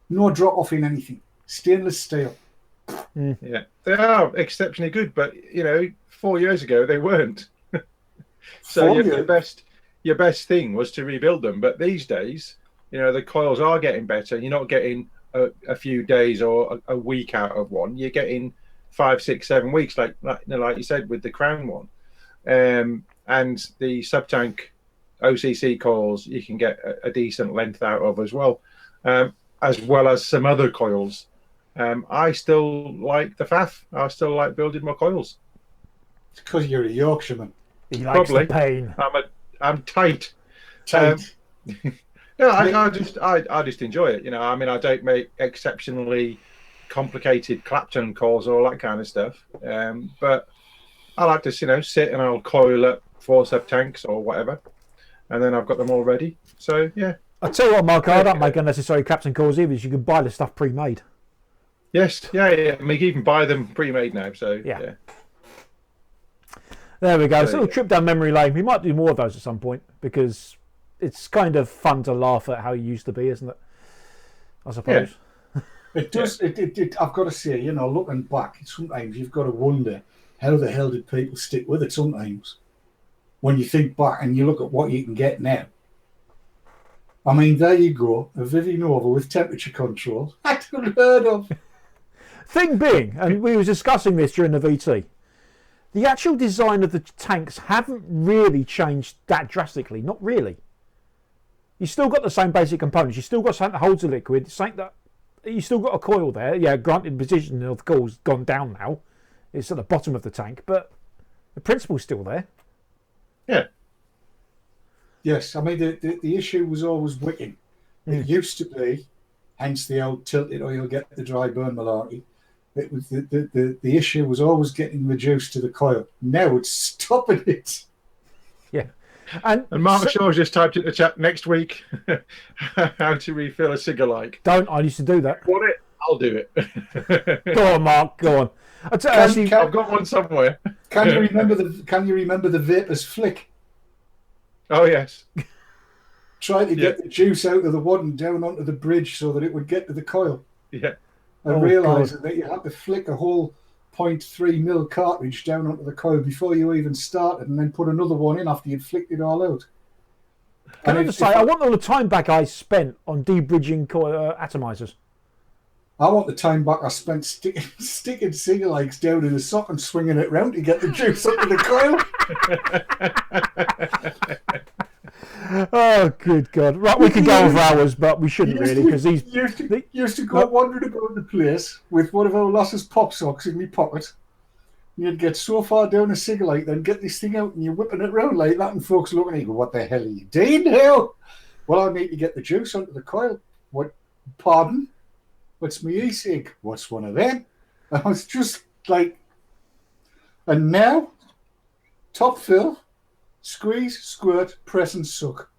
No drop off in anything. Stainless steel. Yeah, they are exceptionally good, but you know, 4 years ago they weren't. So your best thing was to rebuild them. But these days, you know, the coils are getting better. You're not getting a few days or a week out of one. You're getting 5, 6, 7 weeks, like you said with the Crown one, and the sub-tank OCC coils you can get a decent length out of as well as some other coils. I still like the faff. I still like building my coils. It's because you're a Yorkshireman. He likes the pain. I'm tight. No, I just enjoy it. You know, I mean, I don't make exceptionally complicated Clapton coils or all that kind of stuff. But I like to, you know, sit and I'll coil up 4 sub tanks or whatever, and then I've got them all ready. So yeah. I tell you what, Mark, I don't make unnecessary Clapton coils either. You can buy the stuff pre-made. Yes, yeah. I mean, you can buy them pre-made now. So yeah. There we go. So a trip down memory lane. We might do more of those at some point because it's kind of fun to laugh at how it used to be, isn't it? I suppose. Yeah. It does. I've got to say, you know, looking back, sometimes you've got to wonder how the hell did people stick with it. Sometimes, when you think back and you look at what you can get now. I mean, there you go, a Vivi Nova with temperature control. That's unheard of. Thing being, and we were discussing this during the VT. The actual design of the tanks haven't really changed that drastically. Not really. You still got the same basic components. You still got something that holds the liquid. You still got a coil there. Yeah, granted, the position of the coil's gone down now. It's at the bottom of the tank, but the principle's still there. Yeah. Yes, I mean the issue was always wicking. It used to be, hence the old tilted or you'll get the dry burn malarkey. It was the issue was always getting reduced to the coil. Now it's stopping it. Yeah. And Mark Shaw just typed in the chat next week how to refill a cigar-like. Don't. I used to do that. Want it? I'll do it. Go on, Mark. Go on. I've got one somewhere. Can you remember the Vapors flick? Oh yes. Try to get the juice out of the wad and down onto the bridge so that it would get to the coil. Yeah. And realising that you had to flick a whole 0.3 mil cartridge down onto the coil before you even started, and then put another one in after you'd flicked it all out. Can I just say, I want all the time back I spent on debridging atomizers. I want the time back I spent sticking cigar likes down in the sock and swinging it round to get the juice up to the coil. Oh, good God. Right, we could go on for hours, but we shouldn't really, because these... Used to go wandering about the place with one of our lass's pop socks in my pocket. You'd get so far down a cigar light, then get this thing out and you're whipping it around like that, and folks looking at you go, what the hell are you doing now? Well, I need to get the juice onto the coil. What? Pardon? What's my e-cig? What's one of them? I was just like... And now, top fill... Squeeze, squirt, press and suck.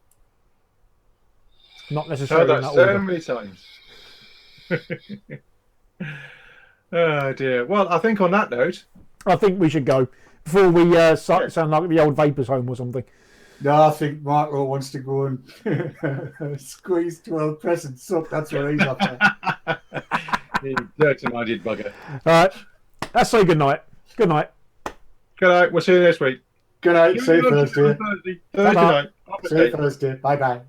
Not necessarily in that so order. Many times. Oh dear. Well, I think on that note, I think we should go before we sound like the old Vapors home or something. No, I think Marco wants to go and squeeze, 12, press and suck. That's what he's up to. You dirty-minded bugger. All right. Let's say good night. Good night. Good night. We'll see you next week. Good night. See you Thursday. Thursday night. See you Thursday. Bye-bye.